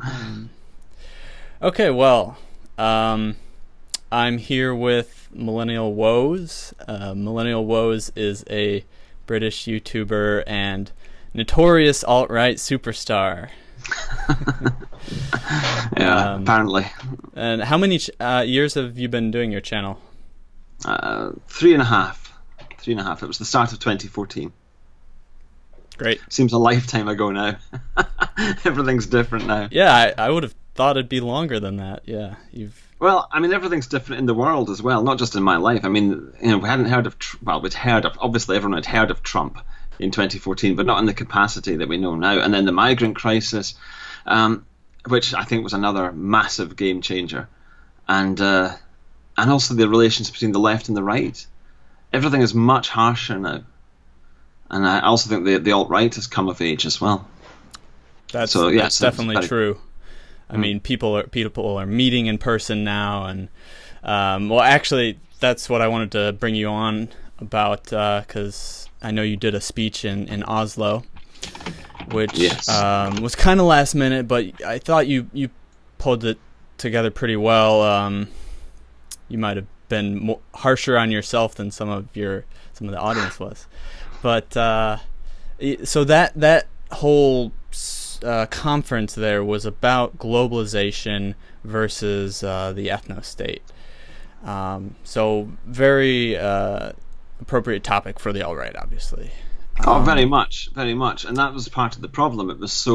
Um, okay, well, I'm here with Millennial Woes. Millennial Woes is a British YouTuber and notorious alt-right superstar. Yeah, apparently. And how many years have you been doing your channel? 3.5. 3.5. It was the start of 2014. Great. Seems a lifetime ago now. Everything's different now. Yeah, I would have thought it'd be longer than that. Yeah, Well, I mean, everything's different in the world as well, not just in my life. I mean, we hadn't heard of, obviously everyone had heard of Trump in 2014, but not in the capacity that we know now. And then the migrant crisis, which I think was another massive game changer. And also the relations between the left and the right. Everything is much harsher now. And I also think the alt-right has come of age as well. That's definitely true. I mean, people are meeting in person now, and well, actually, that's what I wanted to bring you on about, because I know you did a speech in Oslo, which was kind of last minute, but I thought you pulled it together pretty well. You might have been harsher on yourself than some of the audience was, but so that whole conference there was about globalization versus the ethno-state. So very appropriate topic for the alt-right, obviously. Oh, very much, very much. And that was part of the problem. It's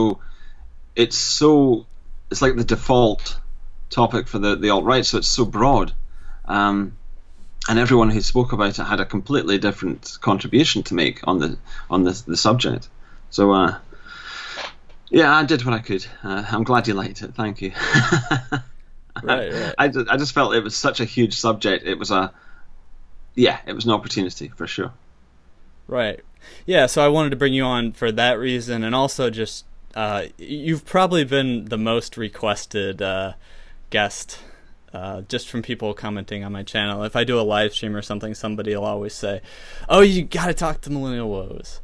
like the default topic for the alt-right, so it's so broad. And everyone who spoke about it had a completely different contribution to make on the subject. So yeah, I did what I could. I'm glad you liked it. Thank you. Right. I just felt it was such a huge subject. It was an opportunity for sure. Right. Yeah, so I wanted to bring you on for that reason, and also just you've probably been the most requested guest, just from people commenting on my channel. If I do a live stream or something, somebody will always say, "Oh, you got to talk to Millennial Woes,"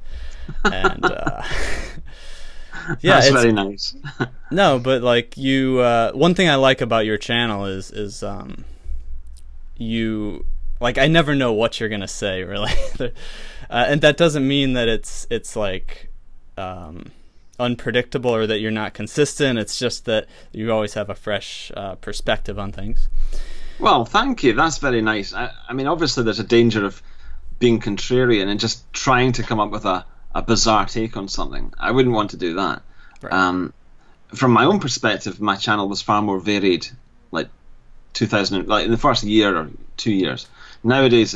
and yeah, that's very nice. No, but like you, one thing I like about your channel is you, like, I never know what you're gonna say, really. And that doesn't mean that it's like unpredictable or that you're not consistent. It's just that you always have a fresh perspective on things. Well, thank you. That's very nice. I mean, obviously there's a danger of being contrarian and just trying to come up with a bizarre take on something. I wouldn't want to do that. Right. From my own perspective, my channel was far more varied, like 2000, like in the first year or 2 years. Nowadays,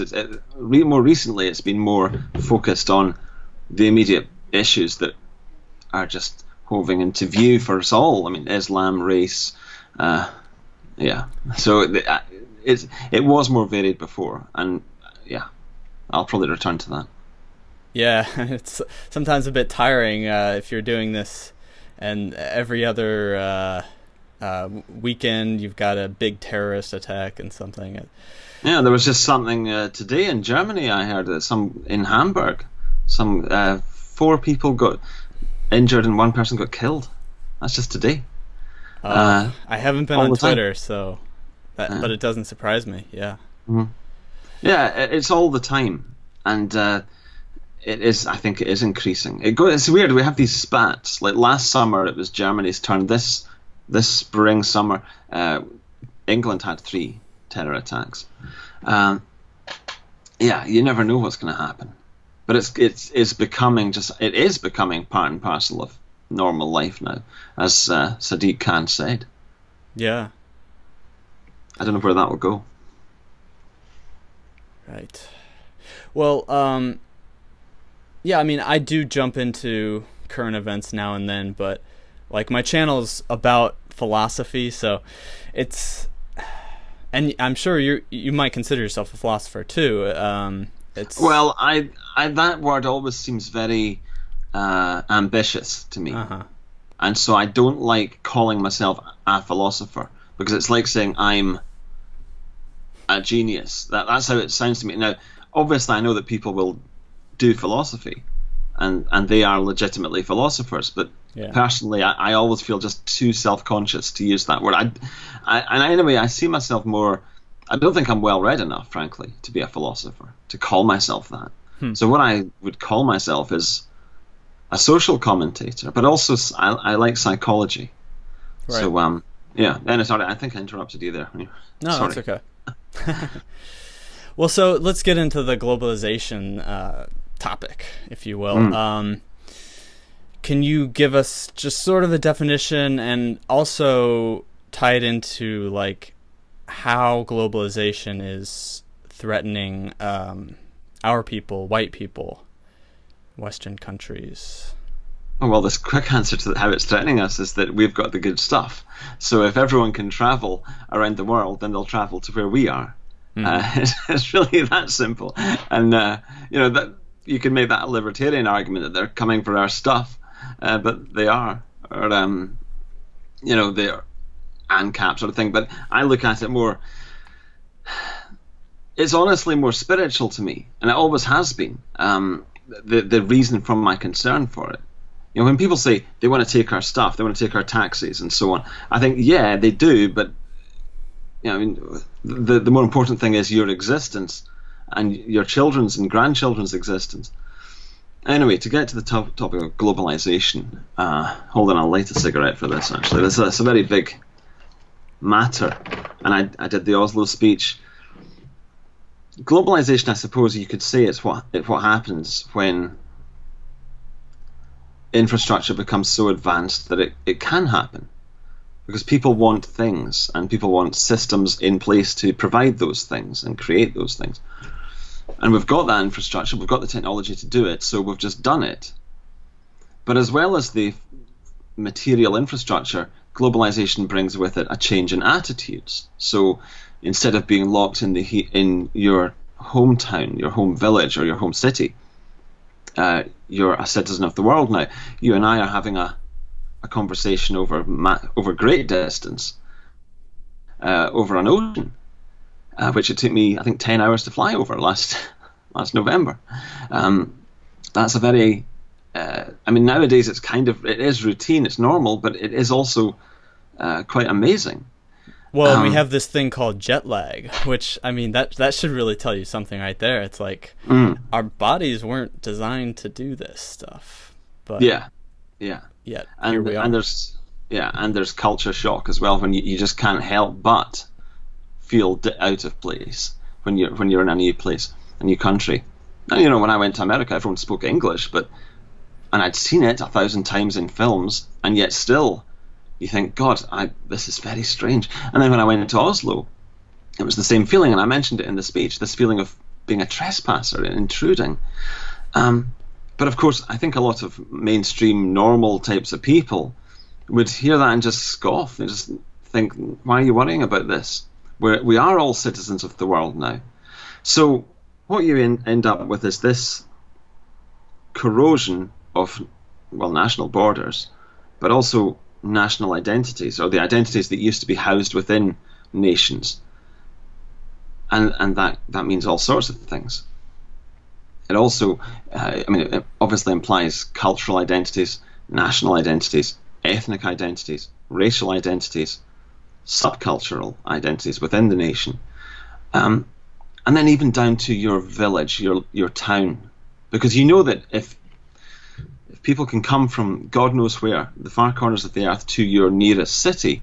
more recently, it's been more focused on the immediate issues that are just hoving into view for us all. I mean, Islam, race, yeah. So it was more varied before, and yeah, I'll probably return to that. Yeah, it's sometimes a bit tiring if you're doing this, and every other weekend you've got a big terrorist attack and something. Yeah, there was just something today in Germany. I heard that in Hamburg, 4 people got injured and 1 person got killed. That's just today. I haven't been on Twitter, so but it doesn't surprise me. Yeah. Mm-hmm. Yeah, it's all the time, and it is. I think it is increasing. It's weird. We have these spats. Like last summer, it was Germany's turn. This spring, summer, England had 3 terror attacks. Yeah, you never know what's going to happen. But it's becoming part and parcel of normal life now, as Sadiq Khan said. Yeah. I don't know where that will go. Right. Well, yeah, I mean, I do jump into current events now and then, but like my channel's about philosophy, so it's, and I'm sure you might consider yourself a philosopher too. Well, I that word always seems very ambitious to me, and so I don't like calling myself a philosopher, because it's like saying I'm a genius. That's how it sounds to me. Now, obviously, I know that people will do philosophy, and they are legitimately philosophers, but Personally, I always feel just too self-conscious to use that word. And anyway, I see myself more. I don't think I'm well read enough, frankly, to be a philosopher, to call myself that. So what I would call myself is a social commentator, but also I like psychology. Right. So and sorry, I think I interrupted you there. No, sorry. That's okay. Well, so let's get into the globalization topic, if you will. Can you give us just sort of a definition and also tie it into like how globalization is threatening our people, white people, Western countries? Oh, well, this quick answer to how it's threatening us is that we've got the good stuff. So if everyone can travel around the world, then they'll travel to where we are. It's really that simple. And that you can make that a libertarian argument that they're coming for our stuff, but they are, or they're ANCAP sort of thing. But I look at it more. It's honestly more spiritual to me, and it always has been. The reason from my concern for it. When people say they want to take our stuff, they want to take our taxis and so on, I think, yeah, they do, but the more important thing is your existence and your children's and grandchildren's existence. Anyway, to get to the topic of globalization, hold on, I'll light a cigarette for this, actually. It's a very big matter, and I did the Oslo speech. Globalization, I suppose you could say, it's what happens when infrastructure becomes so advanced that it can happen, because people want things and people want systems in place to provide those things and create those things, and we've got that infrastructure, we've got the technology to do it, so we've just done it. But as well as the material infrastructure, globalization brings with it a change in attitudes. So instead of being locked in your hometown, your home village, or your home city, you're a citizen of the world now. You and I are having a conversation over great distance, over an ocean, which it took me, I think, 10 hours to fly over last November. That's a very, nowadays it is routine, it's normal, but it is also quite amazing. Well, we have this thing called jet lag, which, that should really tell you something right there. It's like our bodies weren't designed to do this stuff. But yeah. Yet and here we are. And there's culture shock as well, when you just can't help but feel out of place when you're in a new place, a new country. And when I went to America, everyone spoke English, and I'd seen it 1,000 times in films, and yet still you think, God, this is very strange. And then when I went to Oslo, it was the same feeling, and I mentioned it in the speech, this feeling of being a trespasser and intruding. But of course, I think a lot of mainstream, normal types of people would hear that and just scoff. They just think, why are you worrying about this? We are all citizens of the world now. So what you end up with is this corrosion of, national borders, but also national identities, or the identities that used to be housed within nations. And that means all sorts of things. It also, it obviously implies cultural identities, national identities, ethnic identities, racial identities, subcultural identities within the nation, and then even down to your village, your town, because you know that if people can come from God knows where, the far corners of the earth, to your nearest city,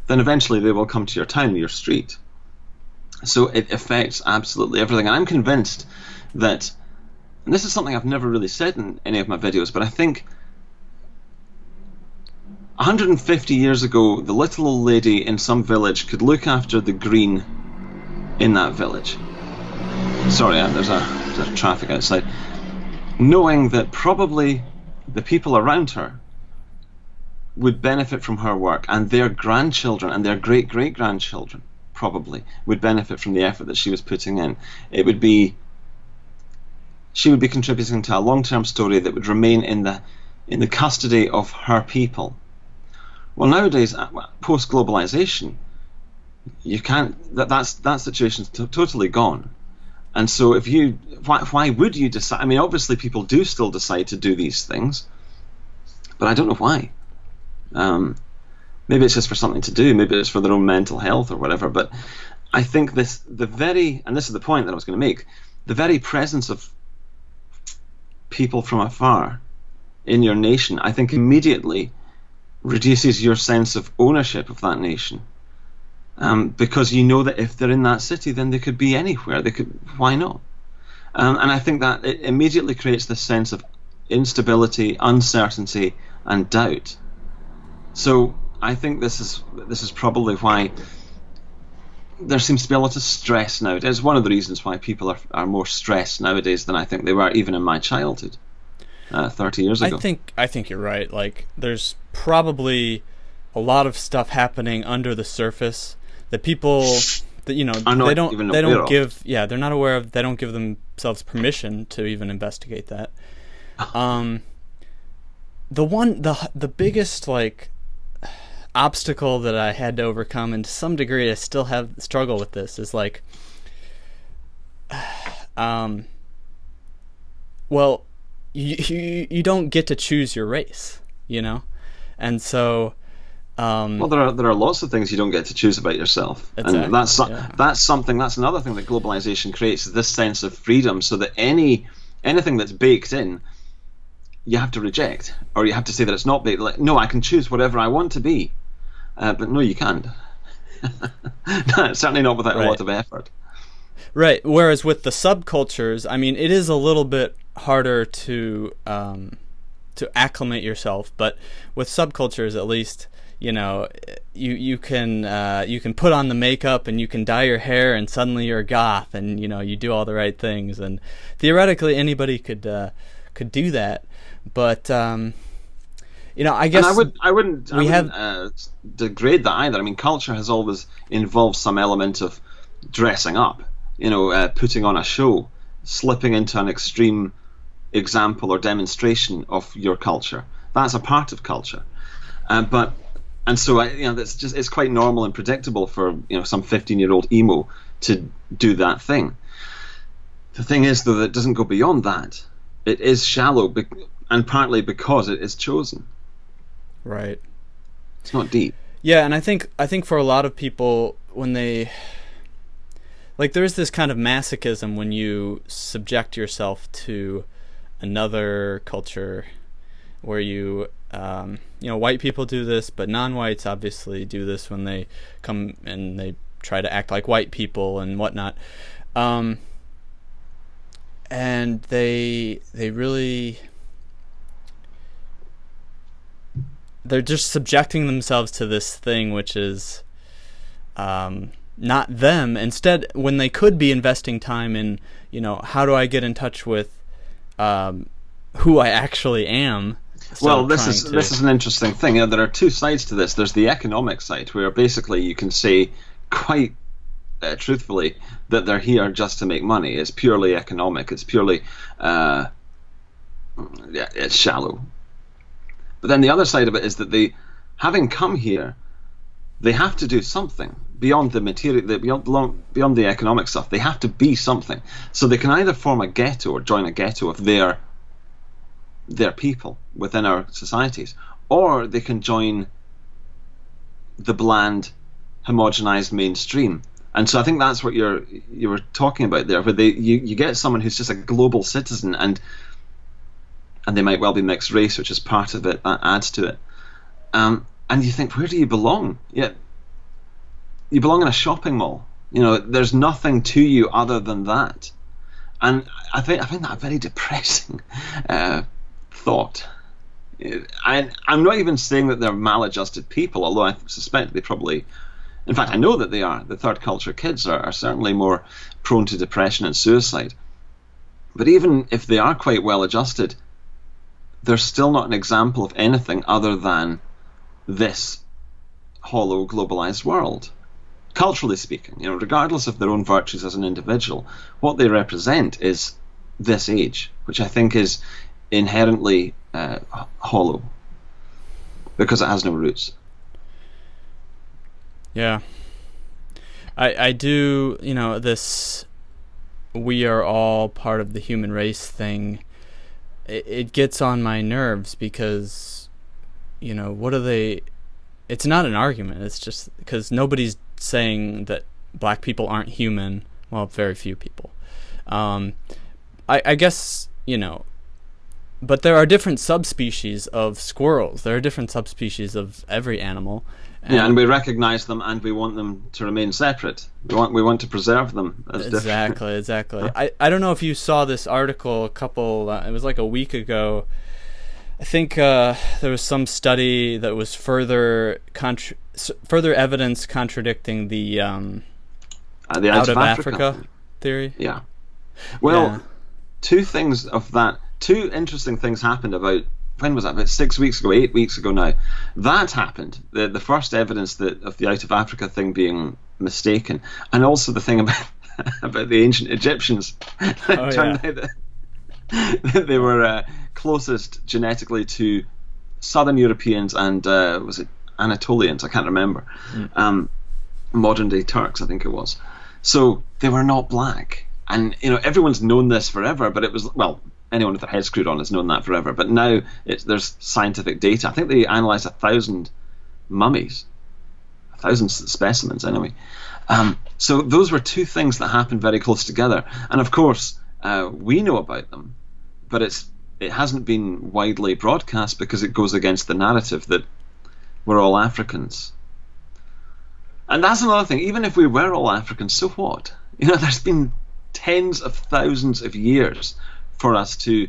then eventually they will come to your town, your street. So it affects absolutely everything. And I'm convinced that, and this is something I've never really said in any of my videos, but I think 150 years ago, the little old lady in some village could look after the green in that village. Sorry, there's a traffic outside. Knowing that probably the people around her would benefit from her work, and their grandchildren and their great-great-grandchildren probably would benefit from the effort that she was putting in. She would be contributing to a long-term story that would remain in the custody of her people. Well, nowadays, post-globalization, you can't. That situation's totally gone. And so, why would you decide? Obviously, people do still decide to do these things, but I don't know why. Maybe it's just for something to do. Maybe it's for their own mental health or whatever. But I think and this is the point that I was going to make, the very presence of people from afar in your nation, I think immediately reduces your sense of ownership of that nation. Because you know that if they're in that city, then they could be anywhere. Why not? And I think that it immediately creates this sense of instability, uncertainty, and doubt. So I think this is probably why there seems to be a lot of stress nowadays. It's one of the reasons why people are more stressed nowadays than I think they were even in my childhood, 30 years ago. I think you're right. Like, there's probably a lot of stuff happening under the surface that people that they don't give they're not aware of. They don't give themselves permission to even investigate that. The biggest obstacle that I had to overcome, and to some degree I still struggle with this, is well, you don't get to choose your race, and so well, there are lots of things you don't get to choose about yourself. Exactly, and that's another thing that globalization creates, is this sense of freedom, so that anything that's baked in, you have to reject, or you have to say that it's not baked. Like, no, I can choose whatever I want to be, but no, you can't. Certainly not without a lot of effort. Right. Whereas with the subcultures, I mean, it is a little bit harder to acclimate yourself, but with subcultures, at least, you can put on the makeup and you can dye your hair and suddenly you're a goth, and you do all the right things, and theoretically anybody could do that. But I guess I wouldn't degrade that either. I mean, culture has always involved some element of dressing up, putting on a show, slipping into an extreme example or demonstration of your culture. That's a part of culture. It's quite normal and predictable for some 15-year-old emo to do that thing. The thing is, though, that it doesn't go beyond that. It is shallow, and partly because it is chosen. Right. It's not deep. Yeah, and I think for a lot of people, when they there's this kind of masochism when you subject yourself to another culture, where you white people do this, but non-whites obviously do this when they come and they try to act like white people and whatnot. And they're just subjecting themselves to this thing which is not them. Instead, when they could be investing time in, how do I get in touch with who I actually am. Well, this is an interesting thing. There are two sides to this. There's the economic side, where basically you can say quite truthfully that they're here just to make money. It's purely economic. It's purely it's shallow. But then the other side of it is that they, having come here, they have to do something beyond the material, beyond the economic stuff. They have to be something. So they can either form a ghetto or join a ghetto of their people within our societies, or they can join the bland, homogenized mainstream. And so I think that's what you were talking about there, where you get someone who's just a global citizen, and they might well be mixed race, which is part of it, that adds to it. And you think, where do you belong? Yeah, you belong in a shopping mall. There's nothing to you other than that. And I find that a very depressing thought. I'm not even saying that they're maladjusted people, although I suspect they probably, in fact I know that they are. The third culture kids are certainly more prone to depression and suicide. But even if they are quite well adjusted, they're still not an example of anything other than this hollow globalized world. Culturally speaking, regardless of their own virtues as an individual, what they represent is this age, which I think is inherently hollow because it has no roots. Yeah. I do, this we are all part of the human race thing, it gets on my nerves because what are they? It's not an argument. It's just because nobody's saying that black people aren't human. Well, very few people. I guess, but there are different subspecies of squirrels. There are different subspecies of every animal. And we recognize them, and we want them to remain separate. We want to preserve them as different. Exactly. I don't know if you saw this article it was like a week ago. I think there was some study that was further evidence contradicting the out of Africa theory. Yeah. Well, two interesting things happened about, when was that? About 6 weeks ago, 8 weeks ago now. That happened. The first evidence of the out of Africa thing being mistaken, and also the thing about the ancient Egyptians. It turned out that they were closest genetically to Southern Europeans and was it Anatolians? I can't remember. Modern day Turks, I think it was. So they were not black, and everyone's known this forever. But it was, well, anyone with their head screwed on has known that forever. But now there's scientific data. I think they analysed 1,000 mummies, 1,000 specimens anyway. So those were two things that happened very close together, and of course we know about them, but it hasn't been widely broadcast because it goes against the narrative that we're all Africans. And that's another thing. Even if we were all Africans, so what? There's been tens of thousands of years for us to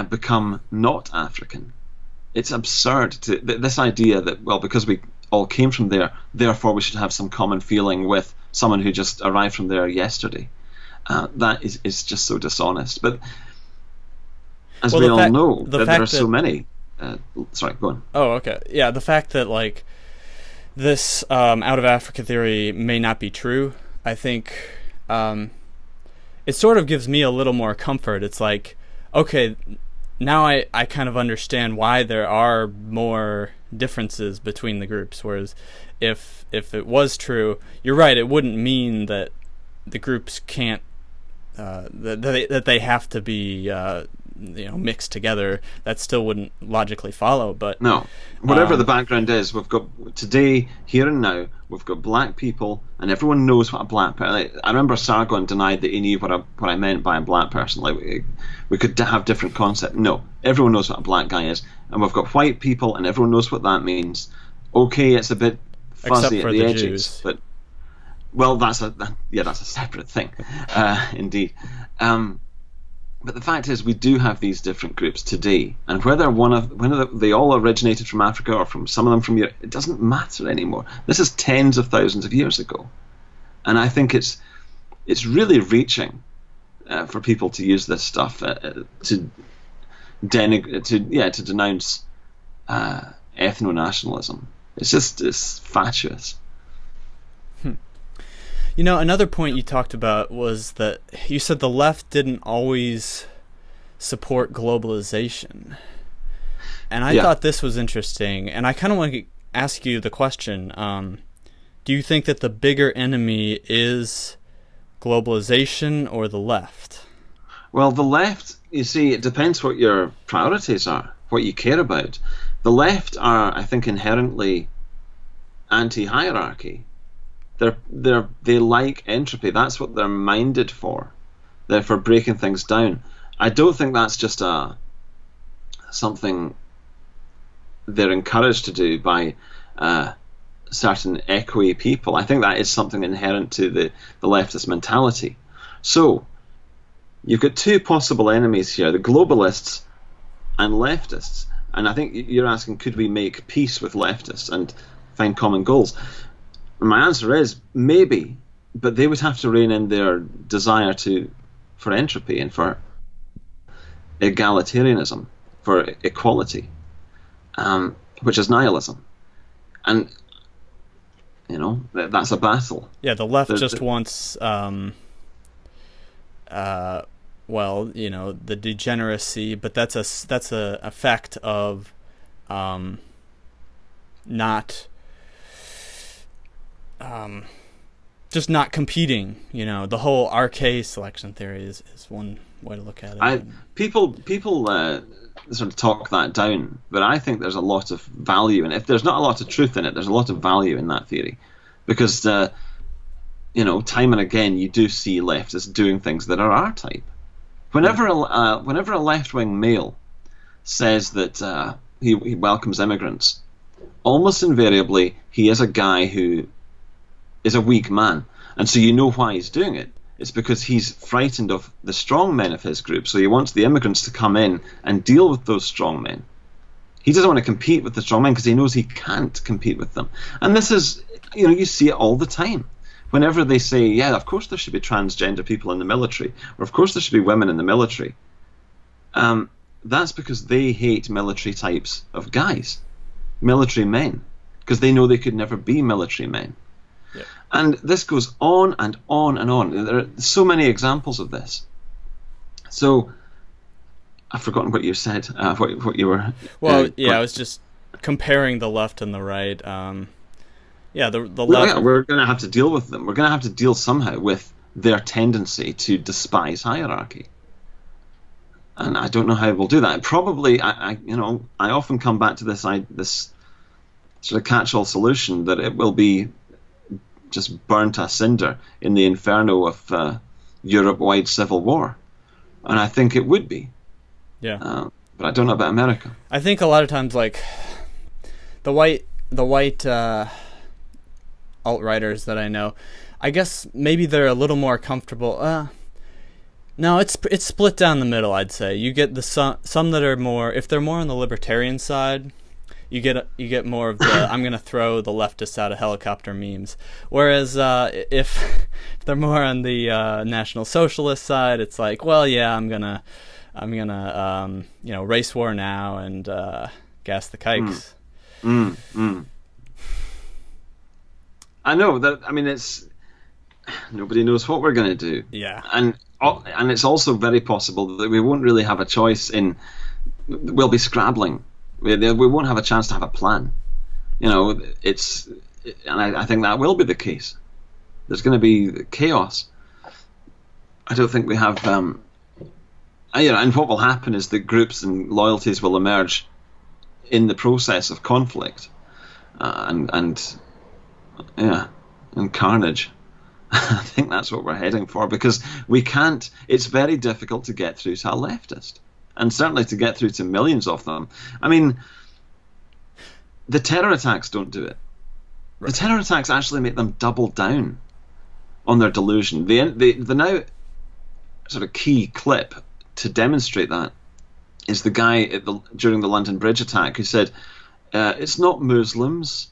become not African. It's absurd this idea that, well, because we all came from there, therefore we should have some common feeling with someone who just arrived from there yesterday. That is just so dishonest. But as we all know, there are so many. Sorry, go on. Oh, okay. Yeah, the fact that this out of Africa theory may not be true, I think it sort of gives me a little more comfort. It's like, okay, now I kind of understand why there are more differences between the groups. Whereas if it was true, you're right, it wouldn't mean that the groups can't that they have to be mixed together. That still wouldn't logically follow. But no, whatever the background is, we've got today, here and now, we've got black people, and everyone knows what a black person. I remember Sargon denied that he knew what I meant by a black person. We could have different concepts. No, everyone knows what a black guy is, and we've got white people, and everyone knows what that means. Okay, it's a bit fuzzy at the edges, Jews. But well, that's a separate thing, indeed. But the fact is, we do have these different groups today, and whether they all originated from Africa or from some of them from Europe, it doesn't matter anymore. This is tens of thousands of years ago, and I think it's really reaching for people to use this stuff to denounce ethno-nationalism. It's fatuous. Another point you talked about was that you said the left didn't always support globalization. And I thought this was interesting. And I kind of want to ask you the question, do you think that the bigger enemy is globalization or the left? Well, the left, you see, it depends what your priorities are, what you care about. The left are, I think, inherently anti-hierarchy. They like entropy. That's what they're minded for. They're for breaking things down. I don't think that's just something they're encouraged to do by certain equi people. I think that is something inherent to the leftist mentality. So you've got two possible enemies here: the globalists and leftists. And I think you're asking, could we make peace with leftists and find common goals? My answer is maybe, but they would have to rein in their desire for entropy and for egalitarianism, for equality, which is nihilism. And that's a battle. Yeah, the left just wants the degeneracy, but that's a effect of not just not competing. The whole RK selection theory is one way to look at it. People sort of talk that down, but I think there's a lot of value in it. If there's not a lot of truth in it, there's a lot of value in that theory, because time and again you do see leftists doing things that are R-type. Whenever a left-wing male says that he welcomes immigrants, almost invariably he is a guy who is a weak man, and so you know why he's doing it. It's because he's frightened of the strong men of his group, so he wants the immigrants to come in and deal with those strong men. He doesn't want to compete with the strong men because he knows he can't compete with them. And this is, you see it all the time. Whenever they say, yeah, of course there should be transgender people in the military, or of course there should be women in the military, that's because they hate military types of guys, military men, because they know they could never be military men. Yep. And this goes on and on and on. There are so many examples of this. So I've forgotten what you said. What you were. Well, I was just comparing the left and the right. The left. Yeah, we're going to have to deal with them. We're going to have to deal somehow with their tendency to despise hierarchy. And I don't know how we'll do that. Probably, I often come back to this sort of catch-all solution that it will be just burnt a cinder in the inferno of Europe-wide civil war, and I think it would be. Yeah. But I don't know about America. I think a lot of times, like the white alt-righters that I know, I guess maybe they're a little more comfortable. No, it's split down the middle. I'd say you get the some that are more, if they're more on the libertarian side. You get more of the I'm gonna throw the leftists out of helicopter memes. Whereas if they're more on the National Socialist side, it's like, well, yeah, I'm gonna race war now and gas the kikes. I know that. I mean, it's nobody knows what we're gonna do. Yeah, and it's also very possible that we won't really have a choice we'll be scrabbling. We won't have a chance to have a plan. And I think that will be the case. There's going to be chaos. I don't think we have. And what will happen is that groups and loyalties will emerge in the process of conflict, and carnage. I think that's what we're heading for, because we can't. It's very difficult to get through to a leftist. And certainly to get through to millions of them. I mean, the terror attacks don't do it. Right. The terror attacks actually make them double down on their delusion. The now sort of key clip to demonstrate that is the guy during the London Bridge attack who said, it's not Muslims.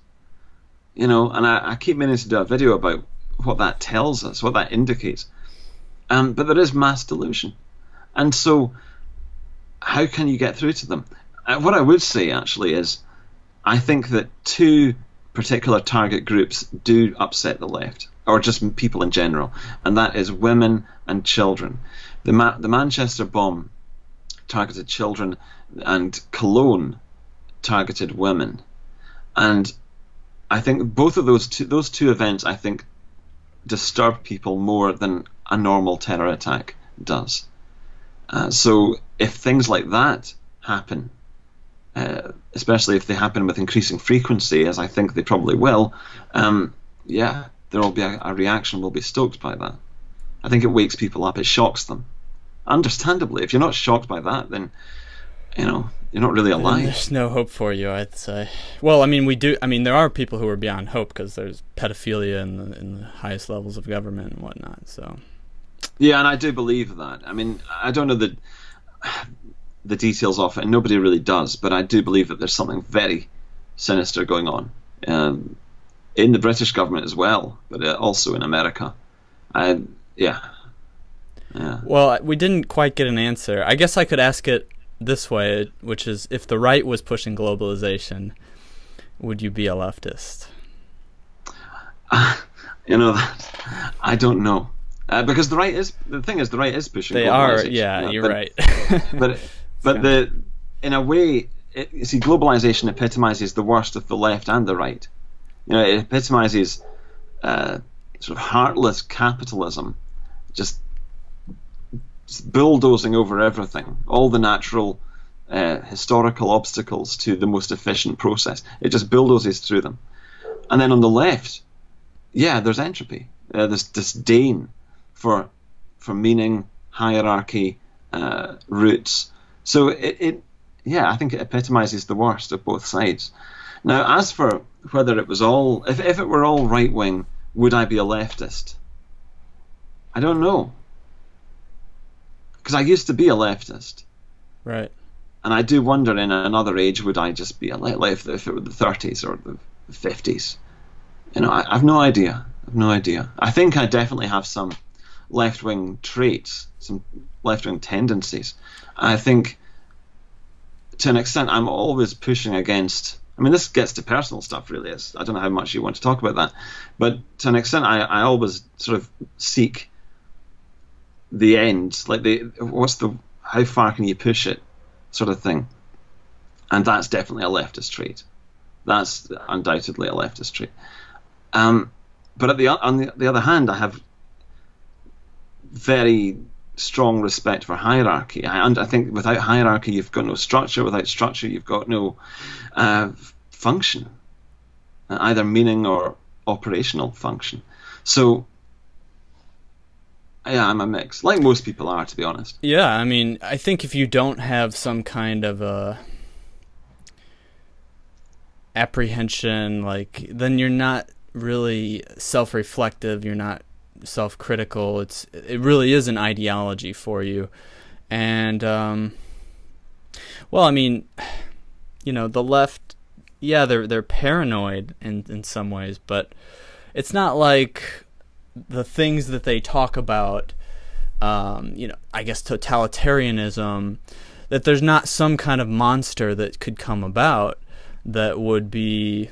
And I keep meaning to do a video about what that tells us, what that indicates. But there is mass delusion. And so how can you get through to them? What I would say, actually, is I think that two particular target groups do upset the left, or just people in general, and that is women and children. The Manchester bomb targeted children, and Cologne targeted women. And I think both of those two events, I think, disturb people more than a normal terror attack does. So if things like that happen, especially if they happen with increasing frequency, as I think they probably will, there will be a reaction will be stoked by that. I think it wakes people up. It shocks them. Understandably, if you're not shocked by that, then you're not really alive. There's no hope for you, I'd say. Well, I mean, there are people who are beyond hope because there's pedophilia in the highest levels of government and whatnot. So. Yeah, and I do believe that. I mean, I don't know the details of it, and nobody really does, but I do believe that there's something very sinister going on in the British government as well, but also in America. Yeah. Well, we didn't quite get an answer. I guess I could ask it this way, which is, if the right was pushing globalization, would you be a leftist? I don't know. Because the right is pushing. They are, yeah, you're right. In a way, you see, globalization epitomizes the worst of the left and the right. It epitomizes sort of heartless capitalism, just bulldozing over everything, all the natural historical obstacles to the most efficient process. It just bulldozes through them. And then on the left, there's entropy. There's disdain for meaning, hierarchy, roots. So I think it epitomizes the worst of both sides. Now, as for whether it was all, if it were all right-wing, would I be a leftist? I don't know. Because I used to be a leftist. Right. And I do wonder, in another age, would I just be a left if it were the 30s or the 50s? I've no idea. I think I definitely have some left-wing traits, some left-wing tendencies. I think, to an extent, I'm always pushing against. I mean, this gets to personal stuff, really. I don't know how much you want to talk about that, but to an extent, I always sort of seek the end, like how far can you push it, sort of thing. And that's definitely a leftist trait. That's undoubtedly a leftist trait. But on the other hand, I have very strong respect for hierarchy. I think without hierarchy, you've got no structure. Without structure, you've got no function, either meaning or operational function. So, yeah, I'm a mix, like most people are, to be honest. Yeah, I mean, I think if you don't have some kind of a apprehension, then you're not really self-reflective, you're not self-critical. It really is an ideology for you. And well, I mean, the left, they're paranoid in some ways, but it's not like the things that they talk about, I guess totalitarianism, that there's not some kind of monster that could come about that would be,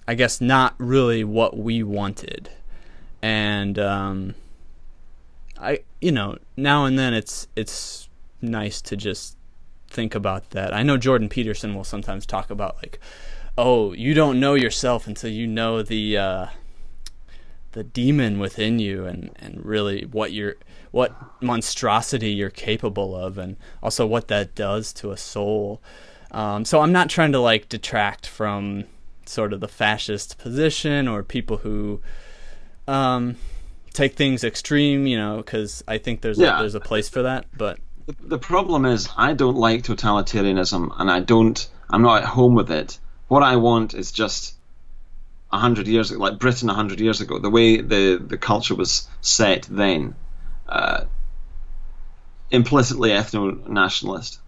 I guess, not really what we wanted. And now and then it's nice to just think about that. I know Jordan Peterson will sometimes talk about you don't know yourself until you know the demon within you, and really what monstrosity you're capable of, and also what that does to a soul. So I'm not trying to detract from sort of the fascist position or people who take things extreme, because I think there's a place for that. But the problem is, I don't like totalitarianism, and I'm not at home with it. What I want is just 100 years ago, like Britain 100 years ago, the way the culture was set then, implicitly ethno-nationalist,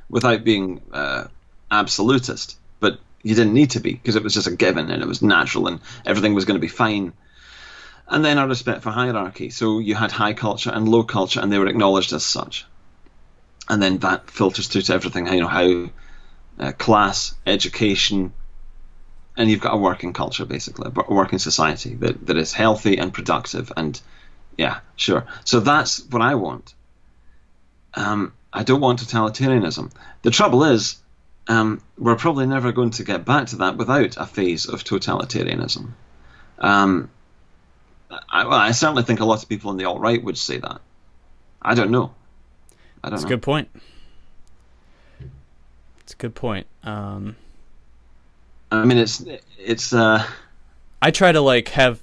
without being absolutist. But you didn't need to be, because it was just a given, and it was natural, and everything was going to be fine. And then a respect for hierarchy. So you had high culture and low culture, and they were acknowledged as such. And then that filters through to everything, how class, education, and you've got a working culture, basically, a working society that is healthy and productive. And yeah, sure. So that's what I want. I don't want totalitarianism. The trouble is, we're probably never going to get back to that without a phase of totalitarianism. I certainly think a lot of people on the alt-right would say that. I don't know. That's a good point. It's a good point. I mean, it's. I try to have.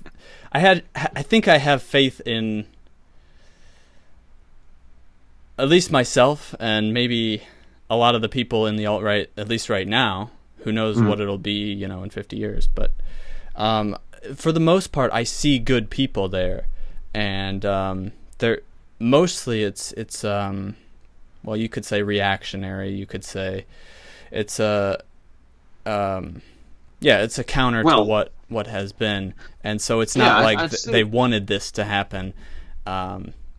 I think I have faith in at least myself, and maybe a lot of the people in the alt-right, at least right now. Who knows what it'll be, in 50 years? But for the most part, I see good people there, and they're mostly it's well, you could say reactionary. You could say it's it's a counter to what has been, and so it's not they wanted this to happen.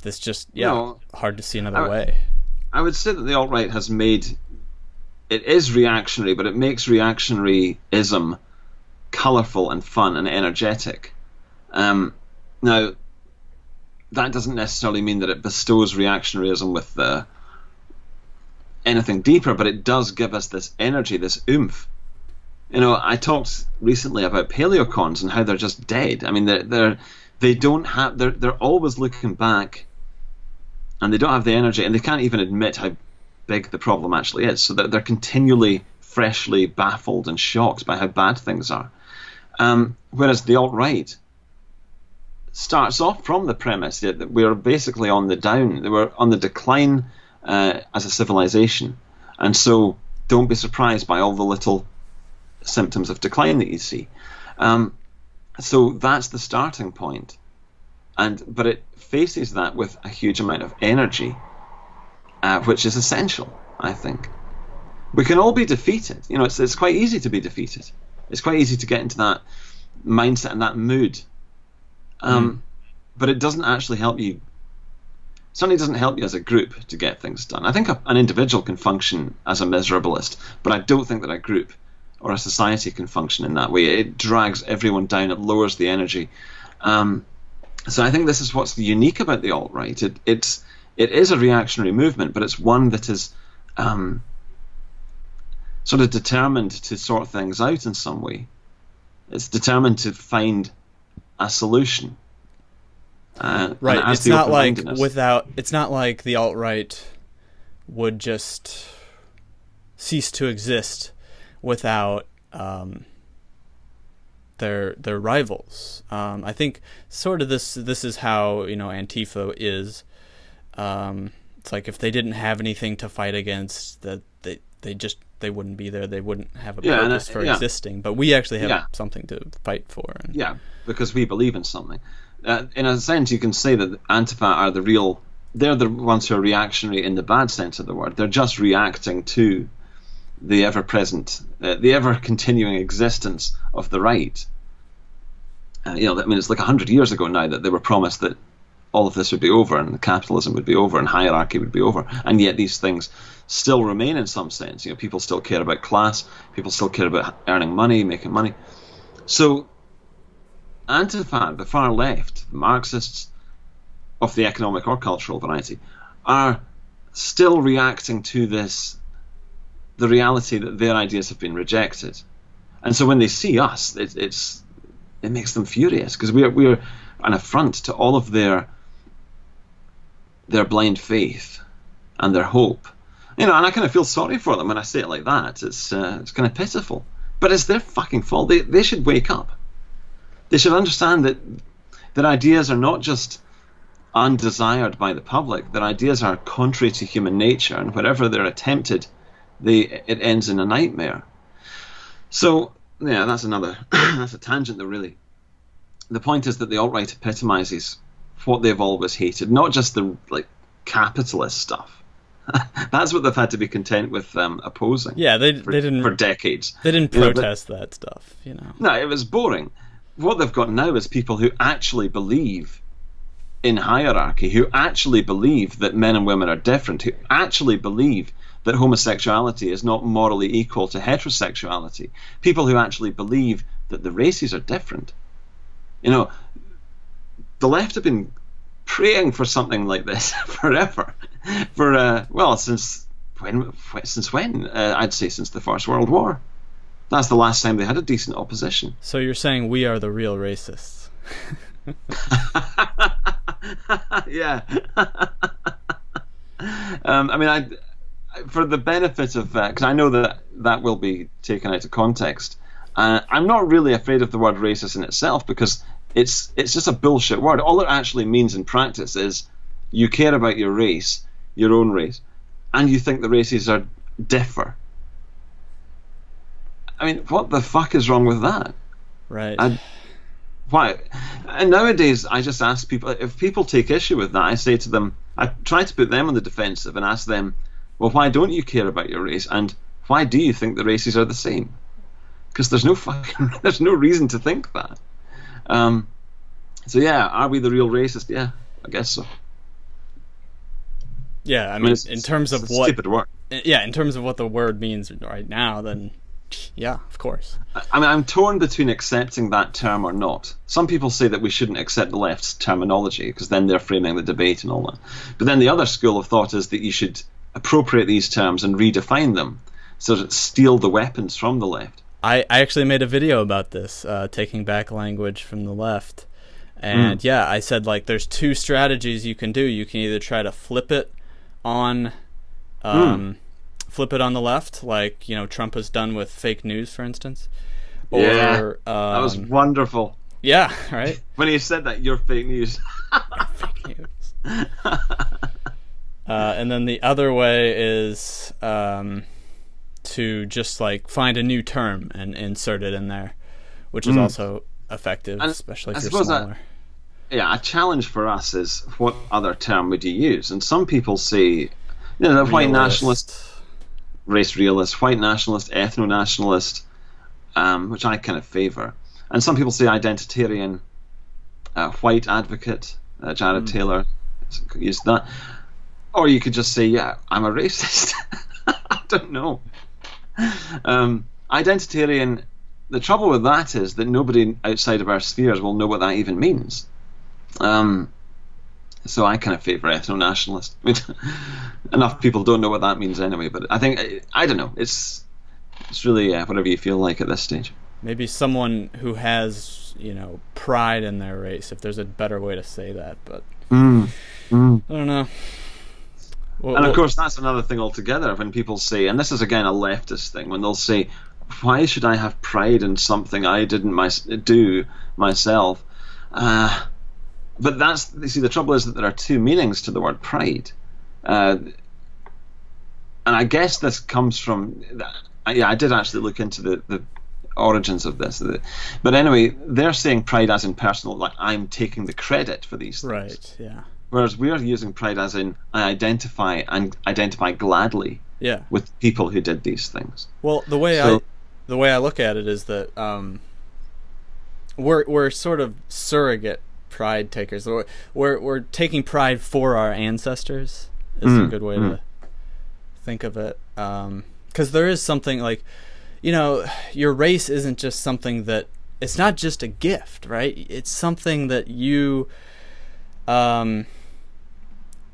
This just hard to see another way. I would say that the alt-right has made it is reactionary, but it makes reactionaryism colourful and fun and energetic. Now, that doesn't necessarily mean that it bestows reactionaryism with anything deeper, but it does give us this energy, this oomph. I talked recently about paleocons and how they're just dead. I mean, they're always looking back, and they don't have the energy, and they can't even admit how big the problem actually is, so that they're continually freshly baffled and shocked by how bad things are. Whereas the alt-right starts off from the premise that we're basically on the down, we're on the decline as a civilization, and so don't be surprised by all the little symptoms of decline that you see. So that's the starting point, but it faces that with a huge amount of energy, which is essential, I think. We can all be defeated. You know, it's quite easy to be defeated. It's quite easy to get into that mindset and that mood. But it doesn't actually help you. Certainly doesn't help you as a group to get things done. I think an individual can function as a miserabilist, but I don't think that a group or a society can function in that way. It drags everyone down. It lowers the energy. So I think this is what's unique about the alt-right. It is a reactionary movement, but it's one that is sort of determined to sort things out in some way. It's determined to find a solution. Right. It's not like it's not like the alt-right would just cease to exist without their rivals. I think sort of this is how, you know, Antifa is. It's like if they didn't have anything to fight against, that they wouldn't be there. They wouldn't have a purpose for existing. But we actually have something to fight for. Because we believe in something. In a sense, you can say that Antifa are they're the ones who are reactionary in the bad sense of the word. They're just reacting to the ever-present, the ever-continuing existence of the right. It's like 100 years ago now that they were promised that all of this would be over and capitalism would be over and hierarchy would be over, and yet these things still remain in some sense. You know, people still care about class, people still care about earning money, making money. So Antifa, the far left, the Marxists of the economic or cultural variety, are still reacting to the reality that their ideas have been rejected. And so when they see us, it makes them furious, because we're an affront to all of their blind faith and their hope. You know, and I kind of feel sorry for them when I say it like that. It's kind of pitiful. But it's their fucking fault. They should wake up. They should understand that their ideas are not just undesired by the public. Their ideas are contrary to human nature, and wherever they're attempted, it ends in a nightmare. So, yeah, that's a tangent though, really. The point is that the alt-right epitomizes what they've always hated, not just the capitalist stuff. That's what they've had to be content with opposing. Yeah, they didn't for decades. They didn't protest that stuff, you know. No, it was boring. What they've got now is people who actually believe in hierarchy, who actually believe that men and women are different, who actually believe that homosexuality is not morally equal to heterosexuality, people who actually believe that the races are different. You know, the left have been praying for something like this forever, since when? I'd say since the First World War. That's the last time they had a decent opposition. So you're saying we are the real racists? Yeah. For the benefit of, because I know that will be taken out of context, I'm not really afraid of the word racist in itself, because it's just a bullshit word. All it actually means in practice is you care about your race, your own race, and you think the races are differ. I mean, what the fuck is wrong with that? Right. Why? And nowadays, I just ask people, if people take issue with that, I say to them, I try to put them on the defensive and ask them, well, why don't you care about your race, and why do you think the races are the same? Because there's no reason to think that. So yeah, are we the real racist? Yeah, I guess so. Yeah, I mean in terms of what stupid word. Yeah, in terms of what the word means right now, then yeah, of course. I mean, I'm torn between accepting that term or not. Some people say that we shouldn't accept the left's terminology because then they're framing the debate and all that. But then the other school of thought is that you should appropriate these terms and redefine them, so that steal the weapons from the left. I actually made a video about this, taking back language from the left. And yeah, I said, like, there's two strategies you can do. You can either try to flip it on flip it on the left, like, you know, Trump has done with fake news, for instance. That was wonderful. Yeah, right? When he said that, you're fake news. Fake news. And then the other way is to just like find a new term and insert it in there, which is also effective, and especially if you're smaller. A challenge for us is, what other term would you use? And some people say, you know, the white nationalist, race realist, white nationalist, ethno-nationalist, which I kind of favour. And some people say identitarian, white advocate, Jared Taylor used that. Or you could just say, yeah, I'm a racist. I don't know. Identitarian, the trouble with that is that nobody outside of our spheres will know what that even means. So I kind of favour ethno-nationalist. I mean, enough people don't know what that means anyway, but I think, I don't know, it's really whatever you feel like at this stage. Maybe someone who has, you know, pride in their race, if there's a better way to say that, but I don't know. And of course, that's another thing altogether when people say, and this is again a leftist thing, when they'll say, why should I have pride in something I didn't do myself? But that's, you see, the trouble is that there are two meanings to the word pride. And I guess this comes from, I did actually look into the origins of this. But anyway, they're saying pride as in personal, like I'm taking the credit for these things. Right, yeah. Whereas we're using pride as in I identify gladly with people who did these things. Well, the way I look at it is that we're sort of surrogate pride takers. We're taking pride for our ancestors is a good way to think of it. Because there is something like, you know, your race isn't just something that, it's not just a gift, right? It's something that you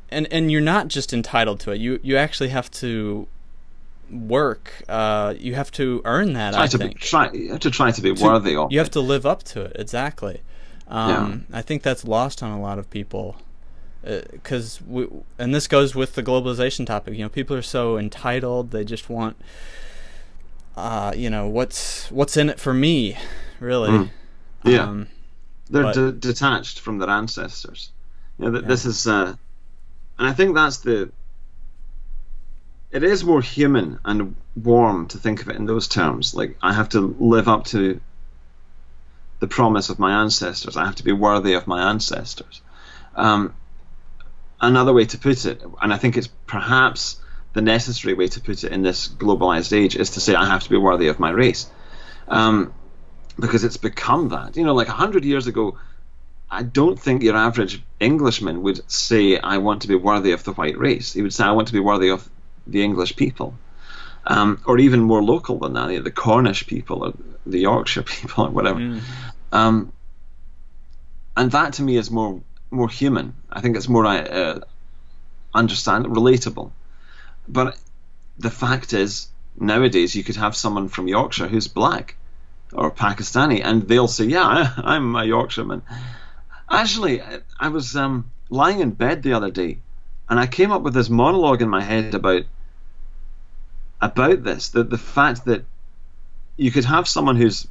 and you're not just entitled to it. You actually have to work. You have to earn that. You have to try to be worthy of it. You have to live up to it. Exactly. I think that's lost on a lot of people, because and this goes with the globalization topic. You know, people are so entitled. They just want, you know, what's in it for me, really. They're detached from their ancestors. You know, this is, and I think that's it is more human and warm to think of it in those terms. Like, I have to live up to the promise of my ancestors. I have to be worthy of my ancestors. Another way to put it, and I think it's perhaps the necessary way to put it in this globalized age, is to say I have to be worthy of my race. Because it's become that. You know, like 100 years ago, I don't think your average Englishman would say, I want to be worthy of the white race. He would say, I want to be worthy of the English people. Or even more local than that, the Cornish people or the Yorkshire people or whatever. And that to me is more human. I think it's more relatable. But the fact is, nowadays you could have someone from Yorkshire who's black or Pakistani, and they'll say, yeah, I'm a Yorkshireman. Actually, I was lying in bed the other day, and I came up with this monologue in my head about this, the fact that you could have someone who's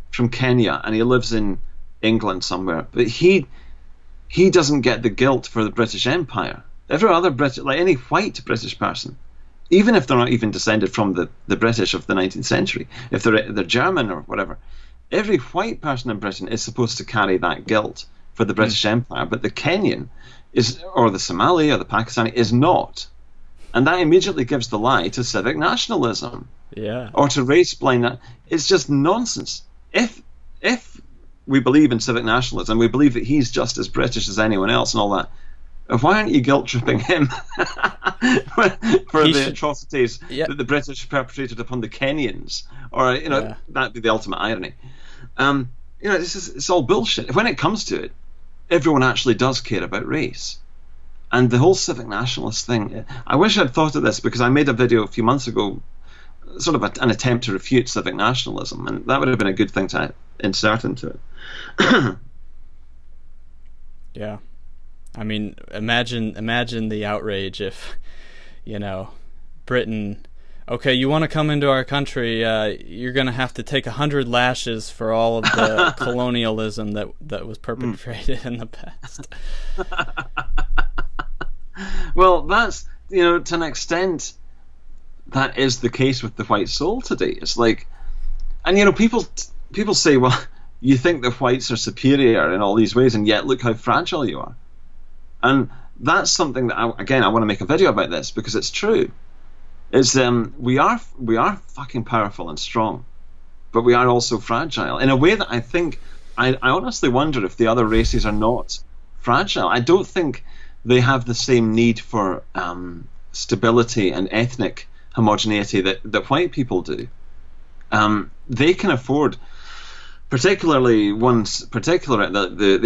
from Kenya and he lives in England somewhere, but he doesn't get the guilt for the British Empire. Every other British, like any white British person, even if they're not even descended from the British of the 19th century, if they're German or whatever, every white person in Britain is supposed to carry that guilt for the British Empire, but the Kenyan is, or the Somali or the Pakistani is not. And that immediately gives the lie to civic nationalism, or to race blind. It's just nonsense. If we believe in civic nationalism, we believe that he's just as British as anyone else and all that, why aren't you guilt tripping him for the atrocities that the British perpetrated upon the Kenyans? Or, you know, that'd be the ultimate irony. You know, it's all bullshit. When it comes to it, everyone actually does care about race. And the whole civic nationalist thing, I wish I'd thought of this, because I made a video a few months ago, sort of an attempt to refute civic nationalism, and that would have been a good thing to insert into it. Yeah. I mean, imagine the outrage if, you know, Britain, okay, you want to come into our country, you're going to have to take 100 lashes for all of the colonialism that was perpetrated in the past. Well, that's, to an extent, that is the case with the white soul today. It's like, and people say, well, you think the whites are superior in all these ways, and yet look how fragile you are. And that's something that, I want to make a video about this, because it's true. It's we are fucking powerful and strong, but we are also fragile in a way that I think, I honestly wonder if the other races are not fragile. I don't think they have the same need for stability and ethnic homogeneity that white people do. They can afford, particularly the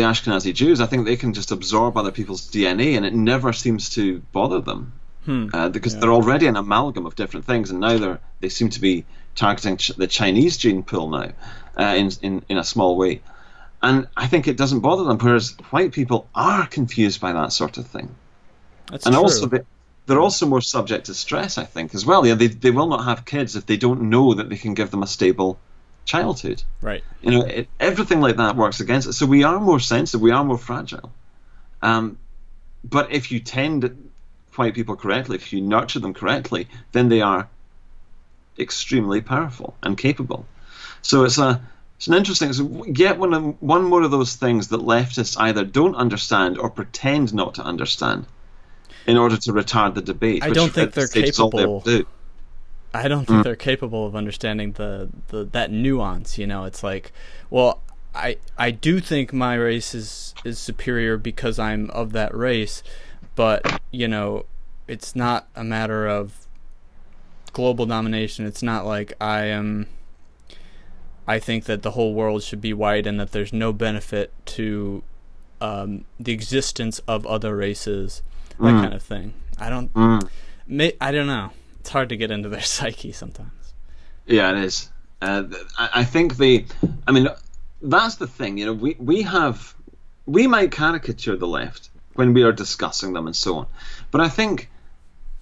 Ashkenazi Jews, I think they can just absorb other people's DNA, and it never seems to bother them. Because they're already an amalgam of different things, and now they seem to be targeting the Chinese gene pool now, in a small way, and I think it doesn't bother them. Whereas white people are confused by that sort of thing. That's and true. Also they're also more subject to stress, I think, as well. Yeah, they will not have kids if they don't know that they can give them a stable childhood. Right. Everything like that works against it. So we are more sensitive, we are more fragile. But if you tend white people correctly, if you nurture them correctly, then they are extremely powerful and capable. So it's an interesting, yet one more of those things that leftists either don't understand or pretend not to understand in order to retard the debate. I don't think they're capable. I don't think they're capable of understanding that nuance. It's like, well, I do think my race is superior because I'm of that race. But, it's not a matter of global domination. It's not like I think that the whole world should be white and that there's no benefit to the existence of other races, that kind of thing. I don't know. It's hard to get into their psyche sometimes. Yeah, it is. I think that's the thing. We might caricature the left when we are discussing them and so on, but I think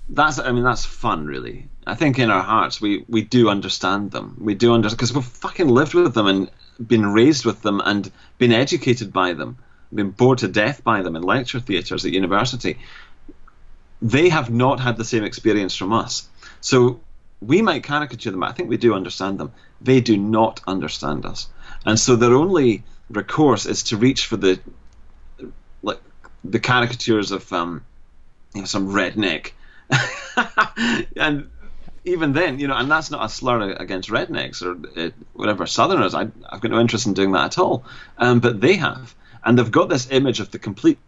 that's fun, really. I think in our hearts we do understand them. We do understand, because we've fucking lived with them and been raised with them and been educated by them, been bored to death by them in lecture theatres at university. They have not had the same experience from us. So we might caricature them, but I think we do understand them. They do not understand us. And so their only recourse is to reach for the caricatures of some redneck. And even then, and that's not a slur against rednecks or whatever Southerners. I've got no interest in doing that at all. But they have. And they've got this image of the complete